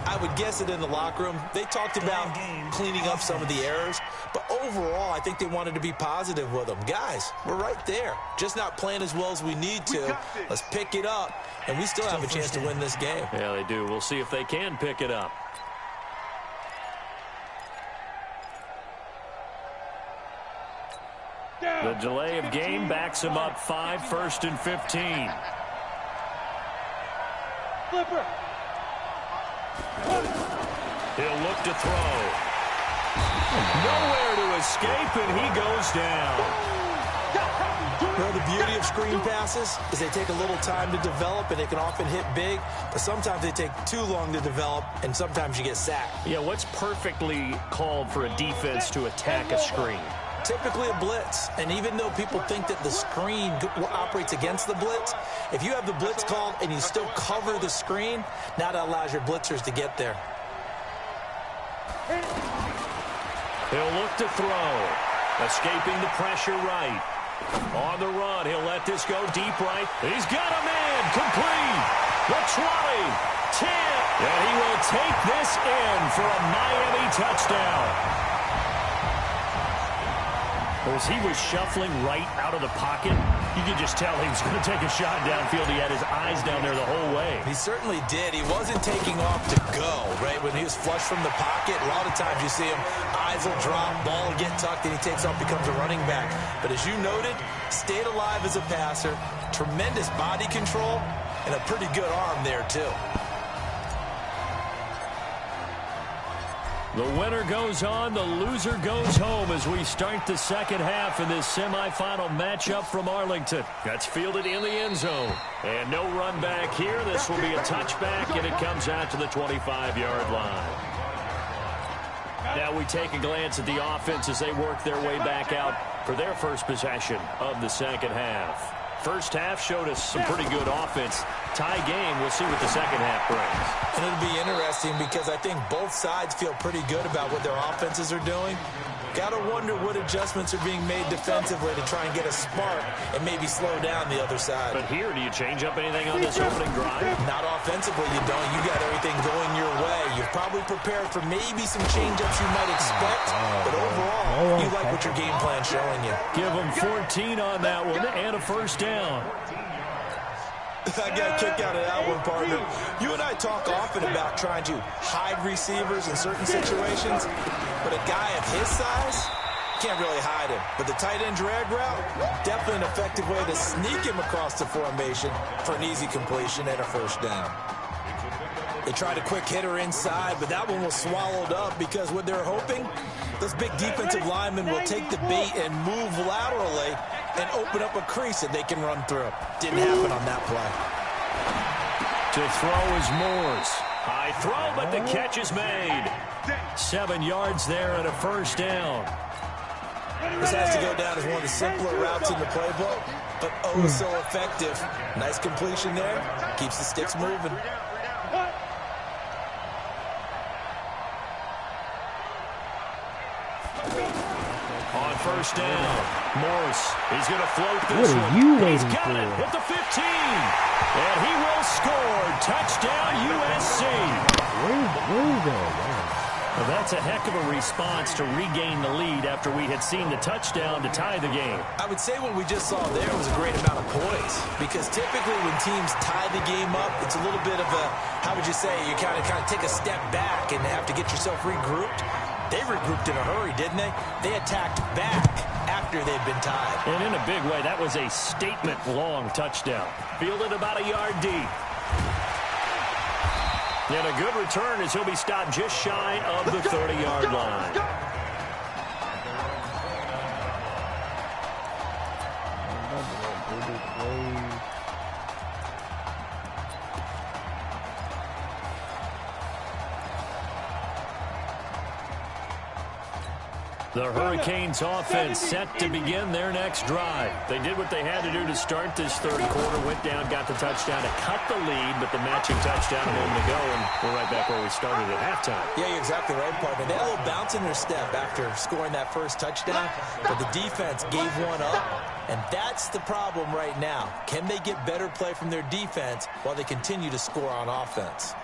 I would guess it in the locker room. They talked about cleaning up some of the errors, but overall, I think they wanted to be positive with them. Guys, we're right there. Just not playing as well as we need to. Let's pick it up, and we still have a chance to win this game. Yeah, they do. We'll see if they can pick it up. The delay of game backs him up 5, 1st and 15. Flipper. He'll look to throw. Nowhere to escape, and he goes down. Well, the beauty of screen passes is they take a little time to develop, and they can often hit big, but sometimes they take too long to develop, and sometimes you get sacked. Yeah, what's perfectly called for a defense to attack a screen? Typically a blitz, and even though people think that the screen operates against the blitz, if you have the blitz called and you still cover the screen, now that allows your blitzers to get there. He'll look to throw. Escaping the pressure right. On the run, he'll let this go deep right. He's got a man. Complete. The 20. 10. And he will take this in for a Miami touchdown. As he was shuffling right out of the pocket, you could just tell he was going to take a shot downfield. He had his eyes down there the whole way. He certainly did. He wasn't taking off to go, right? When he was flush from the pocket, a lot of times you see him, eyes will drop, ball will get tucked, and he takes off, becomes a running back. But as you noted, stayed alive as a passer, tremendous body control, and a pretty good arm there, too. The winner goes on, the loser goes home as we start the second half in this semifinal matchup from Arlington. That's fielded in the end zone. And no run back here. This will be a touchback, and it comes out to the 25-yard line. Now we take a glance at the offense as they work their way back out for their first possession of the second half. First half showed us some pretty good offense. Tie game, we'll see what the second half brings. And it'll be interesting because I think both sides feel pretty good about what their offenses are doing. Got to wonder what adjustments are being made defensively to try and get a spark and maybe slow down the other side. But here, do you change up anything on this opening drive? Not offensively, you don't. You got everything going your way. You've probably prepared for maybe some change-ups you might expect, but overall, you like what your game plan's showing you. Give them 14 on that one and a first down. I got a kick out of that one, partner. You and I talk often about trying to hide receivers in certain situations, but a guy of his size can't really hide him. But the tight end drag route, definitely an effective way to sneak him across the formation for an easy completion and a first down. They tried a quick hitter inside, but that one was swallowed up because what they're hoping, those big defensive linemen will take the bait and move laterally and open up a crease that they can run through. Didn't happen on that play. To throw is Moore's. High throw, but the catch is made. 7 yards there and a first down. This has to go down as one of the simpler routes in the playbook, but oh so effective. Nice completion there. Keeps the sticks moving. On first down, Morse, he's going to float this one. What are you waiting He's got for? it at the 15. And he will score. Touchdown, USC. Where's that? Well, that's a heck of a response to regain the lead after we had seen the touchdown to tie the game. I would say what we just saw there was a great amount of poise, because typically when teams tie the game up, it's a little bit of a, how would you say, you kind of take a step back and have to get yourself regrouped. They regrouped in a hurry, didn't they? They attacked back after they'd been tied. And in a big way, that was a statement-long touchdown. Fielded about a yard deep. And a good return as he'll be stopped just shy of the 30-yard line. The Hurricanes offense set to begin their next drive. They did what they had to do to start this third quarter, went down, got the touchdown to cut the lead, but the matching touchdown a moment ago, and we're right back where we started at halftime. Yeah, you're exactly right, partner. They had a little bounce in their step after scoring that first touchdown, but the defense gave one up, and that's the problem right now. Can they get better play from their defense while they continue to score on offense?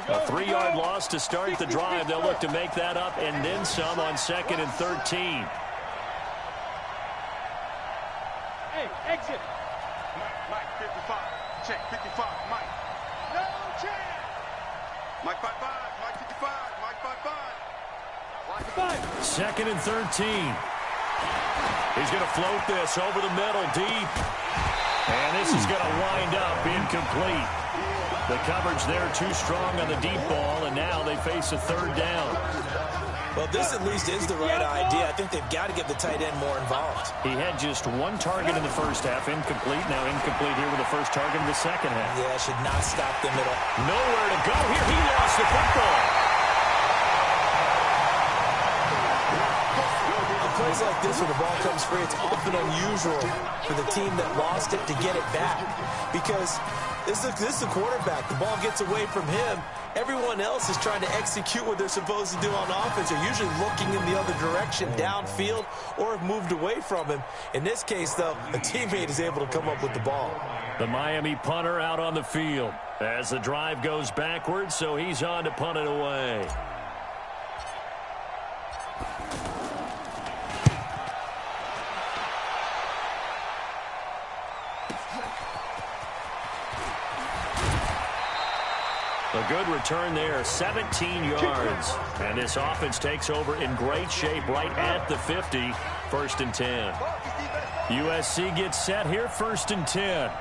A 3-yard loss to start the drive. They'll look to make that up and then some on 2nd and 13. Hey, exit. Mike, 55. Check, 55. Mike. No chance. Mike 55. Mike 55. Mike 55. 2nd and 13. He's going to float this over the middle deep. And this is going to wind up incomplete. The coverage there too strong on the deep ball, and now they face a third down. Well, this at least is the right idea. I think they've got to get the tight end more involved. He had just one target in the first half, incomplete. Now incomplete here with the first target in the second half. Yeah, should not stop them at all. Nowhere to go here. He lost the football. Plays like this where the ball comes free, it's often unusual for the team that lost it to get it back, because this is the quarterback. The ball gets away from him. Everyone else is trying to execute what they're supposed to do on offense. They're usually looking in the other direction, downfield, or have moved away from him. In this case, though, a teammate is able to come up with the ball. The Miami punter out on the field as the drive goes backwards, so he's on to punt it away. A good return there, 17 yards. And this offense takes over in great shape right at the 50, 1st and 10. USC gets set here, 1st and 10.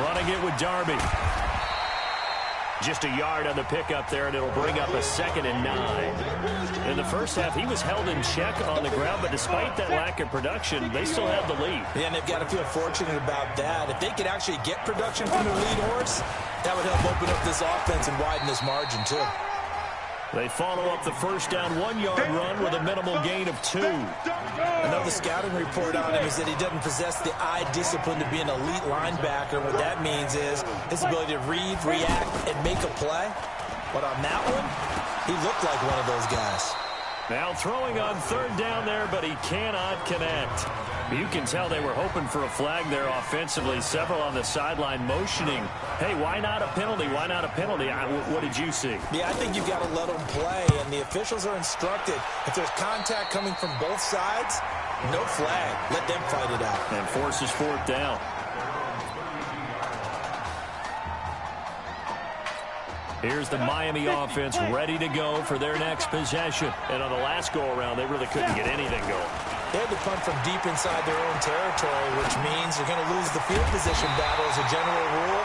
Running it with Darby. Just a yard on the pickup there, and it'll bring up a 2nd and 9. In the first half, he was held in check on the ground, but despite that lack of production, they still have the lead. Yeah, and they've got to feel fortunate about that. If they could actually get production from their lead horse, that would help open up this offense and widen this margin, too. They follow up the first down 1-yard run with a minimal gain of 2. Another scouting report on him is that he doesn't possess the eye discipline to be an elite linebacker. What that means is his ability to read, react, and make a play. But on that one, he looked like one of those guys. Now throwing on 3rd down there, but he cannot connect. You can tell they were hoping for a flag there offensively. Several on the sideline motioning. Hey, why not a penalty? Why not a penalty? What did you see? Yeah, I think you've got to let them play, and the officials are instructed. If there's contact coming from both sides, no flag. Let them fight it out. And forces 4th down. Here's the Miami offense ready to go for their next possession. And on the last go-around, they really couldn't get anything going. They had to punt from deep inside their own territory, which means they're going to lose the field position battle as a general rule.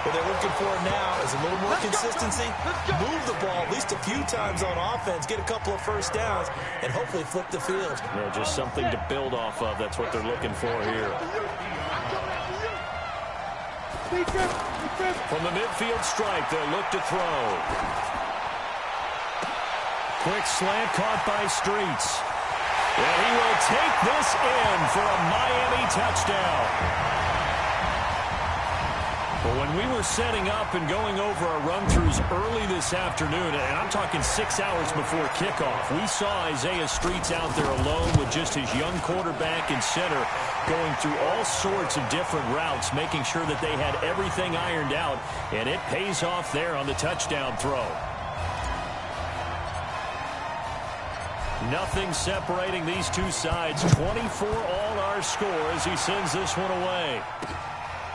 What they're looking for now is a little more consistency, move the ball at least a few times on offense, get a couple of first downs, and hopefully flip the field. Yeah, just something to build off of. That's what they're looking for here. From the midfield stripe, they'll look to throw. Quick slant caught by Streets. And he will take this in for a Miami touchdown. Well, when we were setting up and going over our run-throughs early this afternoon, and I'm talking 6 hours before kickoff, we saw Isaiah Streets out there alone with just his young quarterback and center going through all sorts of different routes, making sure that they had everything ironed out, and it pays off there on the touchdown throw. Nothing separating these two sides. 24 all our score as he sends this one away.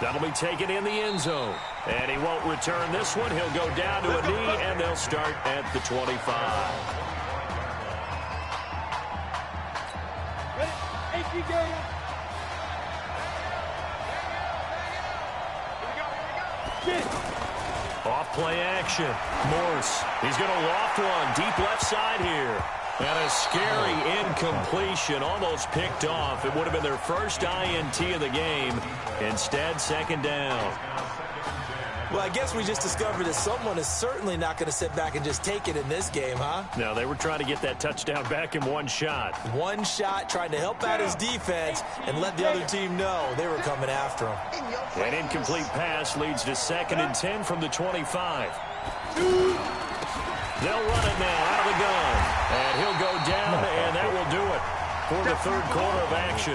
That'll be taken in the end zone. And he won't return this one. He'll go down to a knee, and they'll start at the 25. Off play action. Morse. He's going to loft one deep left side here. And a scary incompletion, almost picked off. It would have been their first INT of the game. Instead, second down. Well, I guess we just discovered that someone is certainly not going to sit back and just take it in this game, huh? No, they were trying to get that touchdown back in one shot. One shot, trying to help out his defense and let the other team know they were coming after him. An incomplete pass leads to 2nd and 10 from the 25. They'll run it now out of the gun. And he'll go down, and that will do it for the third quarter of action.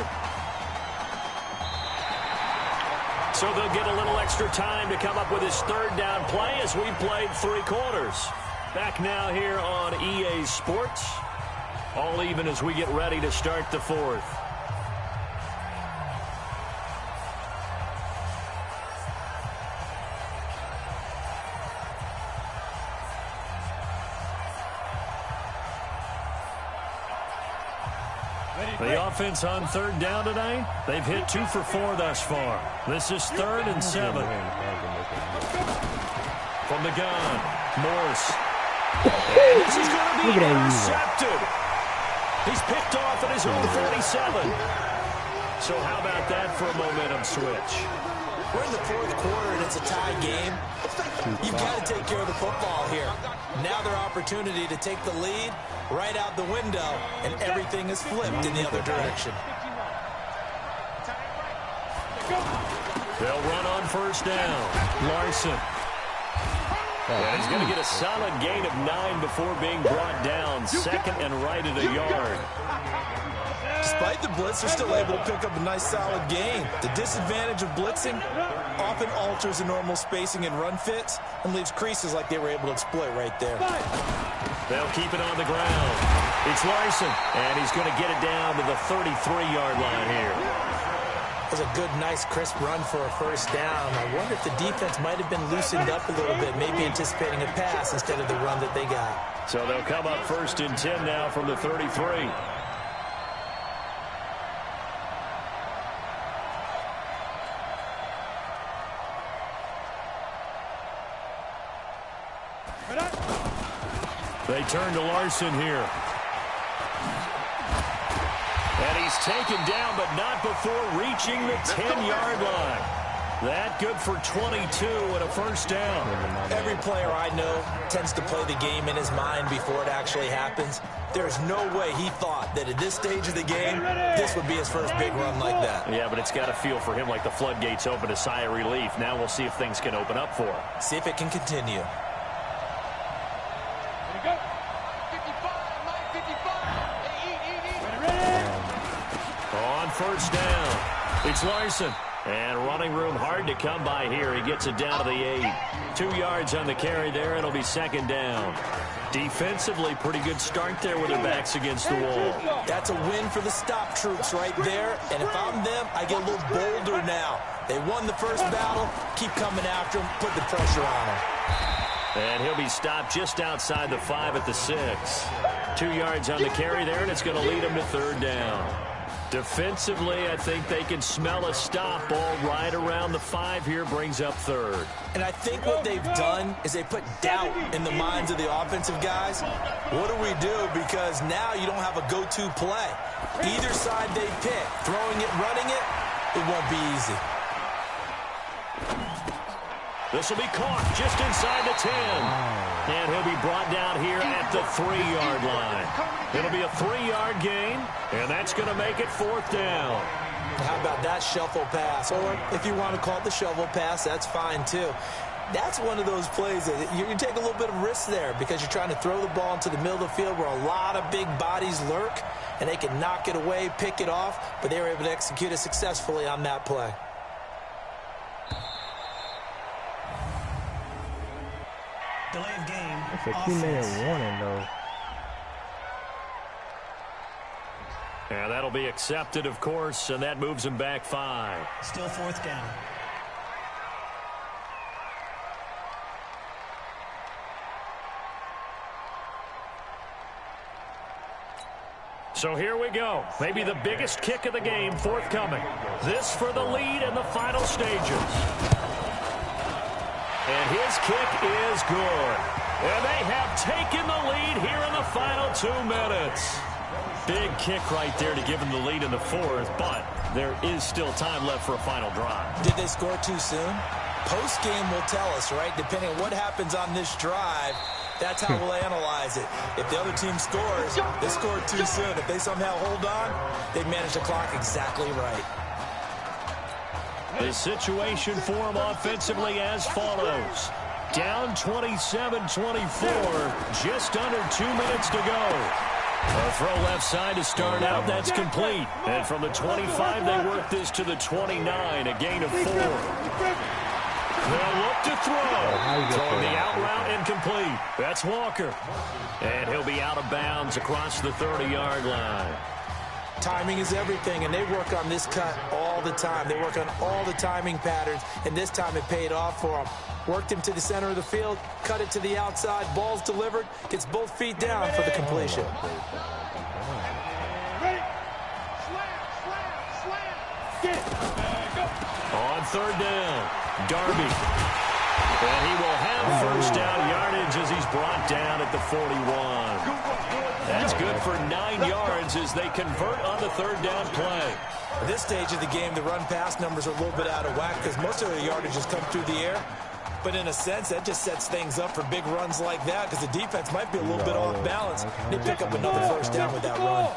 So they'll get a little extra time to come up with his third down play as we played 3 quarters. Back now here on EA Sports. All even as we get ready to start the fourth. The offense on third down tonight, they've hit 2 for 4 thus far. This is 3rd and 7. From the gun, Morse. And this is going to be intercepted. He's picked off at his own 47. So how about that for a momentum switch? We're in the fourth quarter, and it's a tie game. You've got to take care of the football here. Now their opportunity to take the lead right out the window, and everything is flipped in the other direction. They'll run on first down. Larson. And he's going to get a solid gain of 9 before being brought down. 2nd and right at a yard. Despite the blitz, they're still able to pick up a nice solid gain. The disadvantage of blitzing often alters the normal spacing and run fits and leaves creases like they were able to exploit right there. They'll keep it on the ground. It's Larson, and he's going to get it down to the 33-yard line here. That was a good, nice, crisp run for a first down. I wonder if the defense might have been loosened up a little bit, maybe anticipating a pass instead of the run that they got. So they'll come up 1st and 10 now from the 33. They turn to Larson here. And he's taken down, but not before reaching the 10-yard line. That good for 22 and a first down. Every player I know tends to play the game in his mind before it actually happens. There's no way he thought that at this stage of the game, this would be his first big run like that. Yeah, but it's got to feel for him like the floodgates open, a sigh of relief. Now we'll see if things can open up for him. See if it can continue. On first down, it's Larson. And running room hard to come by here. He gets it down to the 8. 2 yards on the carry there. It'll be 2nd down. Defensively, pretty good start there with their backs against the wall. That's a win for the stop troops right there. And if I'm them, I get a little bolder now. They won the first battle. Keep coming after them. Put the pressure on them. And he'll be stopped just outside the 5 at the 6. 2 yards on the carry there, and it's going to lead him to 3rd down. Defensively, I think they can smell a stop ball right around the 5 here, brings up 3rd. And I think what they've done is they put doubt in the minds of the offensive guys. What do we do? Because now you don't have a go-to play. Either side they pick, throwing it, running it, it won't be easy. This will be caught just inside the 10. And he'll be brought down here at the 3-yard line. It'll be a 3-yard gain, and that's going to make it 4th down. How about that shuffle pass? Or if you want to call it the shovel pass, that's fine too. That's one of those plays that you take a little bit of risk there because you're trying to throw the ball into the middle of the field where a lot of big bodies lurk, and they can knock it away, pick it off, but they were able to execute it successfully on that play. Delay of game. It's a 2-minute warning, though. And that'll be accepted, of course, and that moves them back 5. Still 4th down. So here we go. Maybe the biggest kick of the game forthcoming. This for the lead in the final stages. And his kick is good. And they have taken the lead here in the final 2 minutes. Big kick right there to give them the lead in the 4th, but there is still time left for a final drive. Did they score too soon? Post-game will tell us, right? Depending on what happens on this drive, that's how we'll analyze it. If the other team scores, they scored too soon. If they somehow hold on, they manage the clock exactly right. The situation for them offensively as follows. Down 27-24, just under 2 minutes to go. A throw left side to start out, that's complete. And from the 25, they work this to the 29, a gain of 4. They'll look to throw. Throwing the out route incomplete. That's Walker. And he'll be out of bounds across the 30-yard line. Timing is everything, and they work on this cut all the time. They work on all the timing patterns, and this time it paid off for them. Worked him to the center of the field, cut it to the outside, ball's delivered, gets both feet down for the completion. On 3rd down, Darby. And he will have first down yardage as he's brought down at the 41. That's good for 9 yards as they convert on the 3rd down play. At this stage of the game, the run-pass numbers are a little bit out of whack because most of the yardage has come through the air. But in a sense, that just sets things up for big runs like that because the defense might be a little bit off balance. They pick up another first down with that run.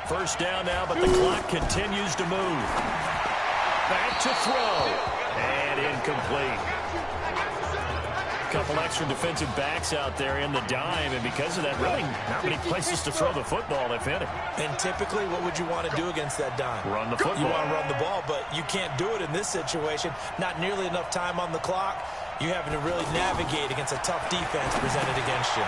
First down now, but the clock continues to move. Back to throw. And incomplete. A couple extra defensive backs out there in the dime, and because of that, really not many places to throw the football, if any. And typically, what would you want to do against that dime? Run the football. You want to run the ball, but you can't do it in this situation. Not nearly enough time on the clock. You're having to really navigate against a tough defense presented against you.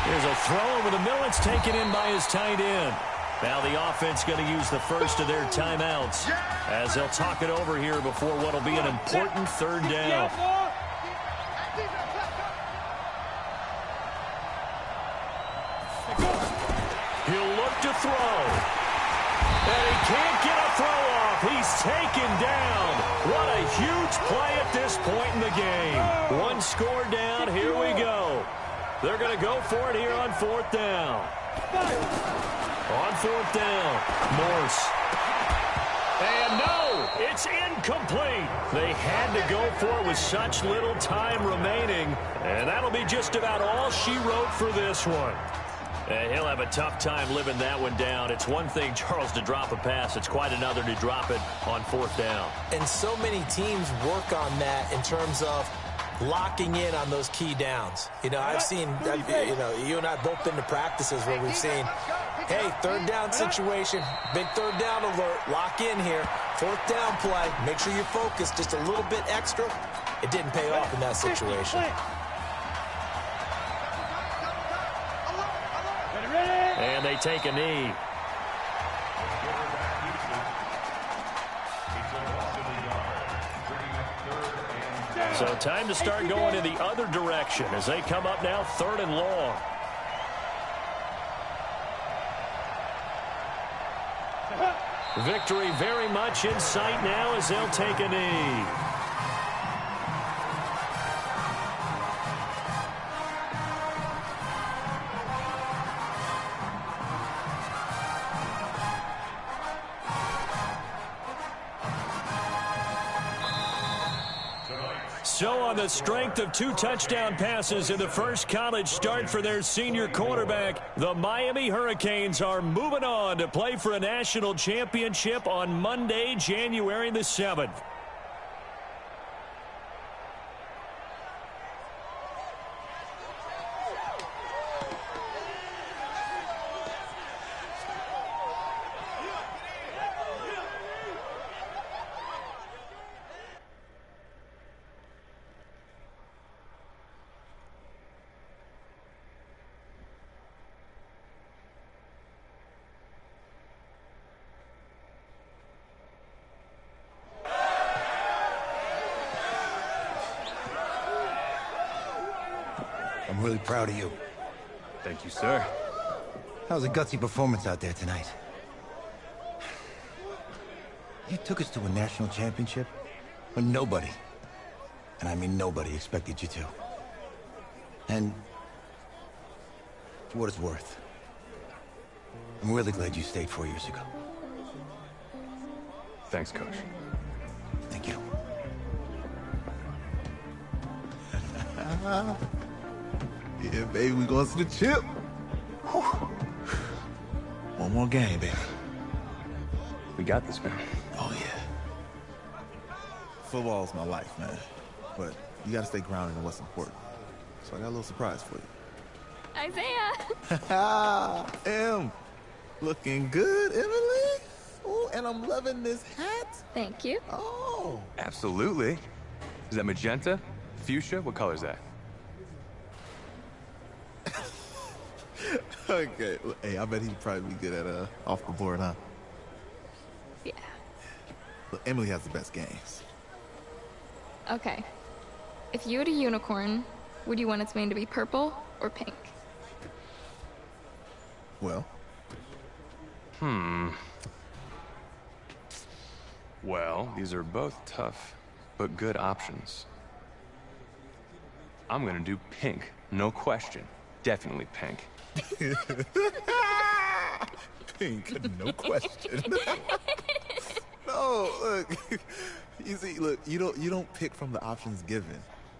Here's a throw over the middle. It's taken in by his tight end. Now the offense going to use the first of their timeouts as they'll talk it over here before what will be an important 3rd down. He'll look to throw. And he can't get a throw off. He's taken down. What a huge play at this point in the game. 1 score down. Here we go. They're going to go for it here on 4th down. On 4th down, Morse. And no, it's incomplete. They had to go for it with such little time remaining. And that'll be just about all she wrote for this one. And he'll have a tough time living that one down. It's one thing, Charles, to drop a pass. It's quite another to drop it on 4th down. And so many teams work on that in terms of locking in on those key downs. You know, I've seen, you and I both been to practices where we've seen, hey, 3rd down situation, big 3rd down alert, lock in here, 4th down play, make sure you focus just a little bit extra. It didn't pay off in that situation. And they take a knee. So time to start going in the other direction as they come up now 3rd and long. Victory very much in sight now as they'll take a knee. So on the strength of 2 touchdown passes in the first college start for their senior quarterback, the Miami Hurricanes are moving on to play for a national championship on Monday, January the 7th. I'm really proud of you. Thank you, sir. That was a gutsy performance out there tonight. You took us to a national championship when nobody, and I mean nobody, expected you to. And for what it's worth, I'm really glad you stayed 4 years ago. Thanks, Coach. Thank you. Yeah, baby, we going to the chip. Whew. One more game, baby. We got this, man. Oh, yeah. Football's my life, man. But you got to stay grounded in what's important. So I got a little surprise for you. Isaiah! Em, looking good, Emily. Oh, and I'm loving this hat. Thank you. Oh. Absolutely. Is that magenta? Fuchsia? What color is that? Okay. Hey, I bet he'd probably be good at off the board, huh? Yeah. Look, Emily has the best games. Okay. If you had a unicorn, would you want its mane to be purple or pink? Well. Well, these are both tough, but good options. I'm gonna do pink, no question. Definitely pink. Pink, no question. No, look. You see, look, you don't pick from the options given.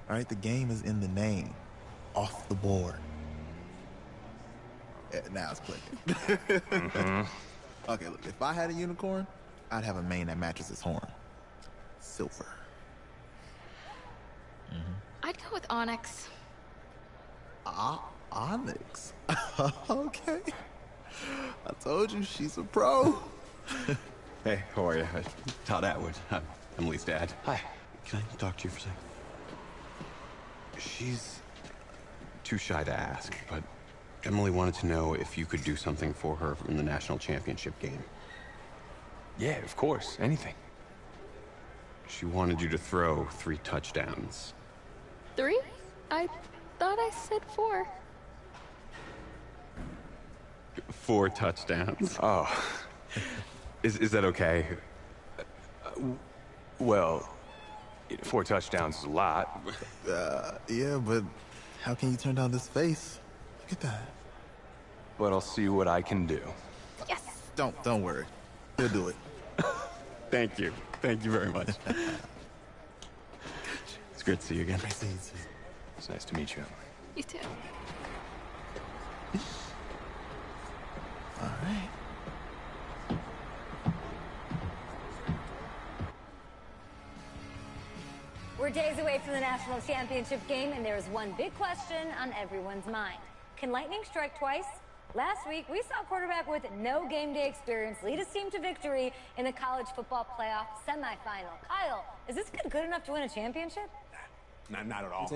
All right, the game is in the name. Off the board. Yeah, now it's clicking. Okay, look, if I had a unicorn, I'd have a mane that matches his horn. Silver. I'd go with onyx. Onyx? Okay. I told you, she's a pro. Hey, how are you? Todd Atwood. I'm Emily's dad. Hi. Can I talk to you for a second? She's too shy to ask, but Emily wanted to know if you could do something for her in the national championship game. Yeah, of course. Anything. She wanted you to throw 3 touchdowns. 3? I thought I said 4. 4 touchdowns. Oh. Is that okay? Well, 4 touchdowns is a lot. Yeah, but how can you turn down this face? Look at that. But I'll see what I can do. Yes. Don't worry. He'll do it. Thank you. Thank you very much. It's great to see you again. It's nice to meet you. You too. All right. We're days away from the national championship game, and there is one big question on everyone's mind. Can lightning strike twice? Last week, we saw a quarterback with no game day experience lead his team to victory in the college football playoff semifinal. Kyle, is this kid good enough to win a championship? Not at all.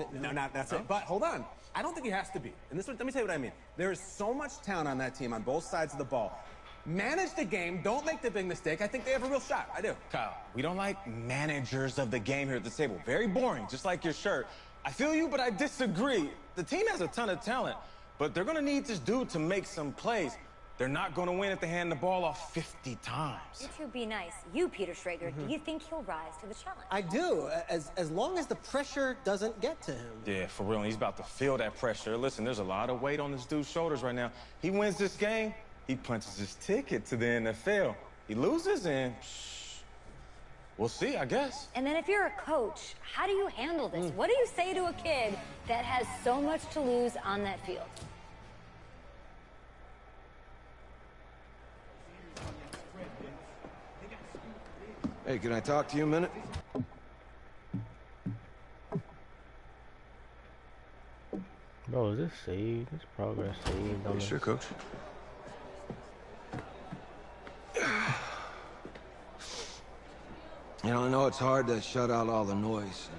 That's it. But hold on. I don't think he has to be. And let me tell you what I mean. There is so much talent on that team on both sides of the ball. Manage the game. Don't make the big mistake. I think they have a real shot. I do. Kyle, we don't like managers of the game here at the table. Very boring, just like your shirt. I feel you, but I disagree. The team has a ton of talent, but they're going to need this dude to make some plays. They're not going to win if they hand the ball off 50 times. You two be nice. You, Peter Schrager, do you think he'll rise to the challenge? I do, as long as the pressure doesn't get to him. Yeah, for real. And he's about to feel that pressure. Listen, there's a lot of weight on this dude's shoulders right now. He wins this game, he punches his ticket to the NFL. He loses and We'll see, I guess. And then if you're a coach, how do you handle this? What do you say to a kid that has so much to lose on that field? Hey, can I talk to you a minute? Bro, is this saved? This progress saved? On Sure, Coach. You know, I know it's hard to shut out all the noise.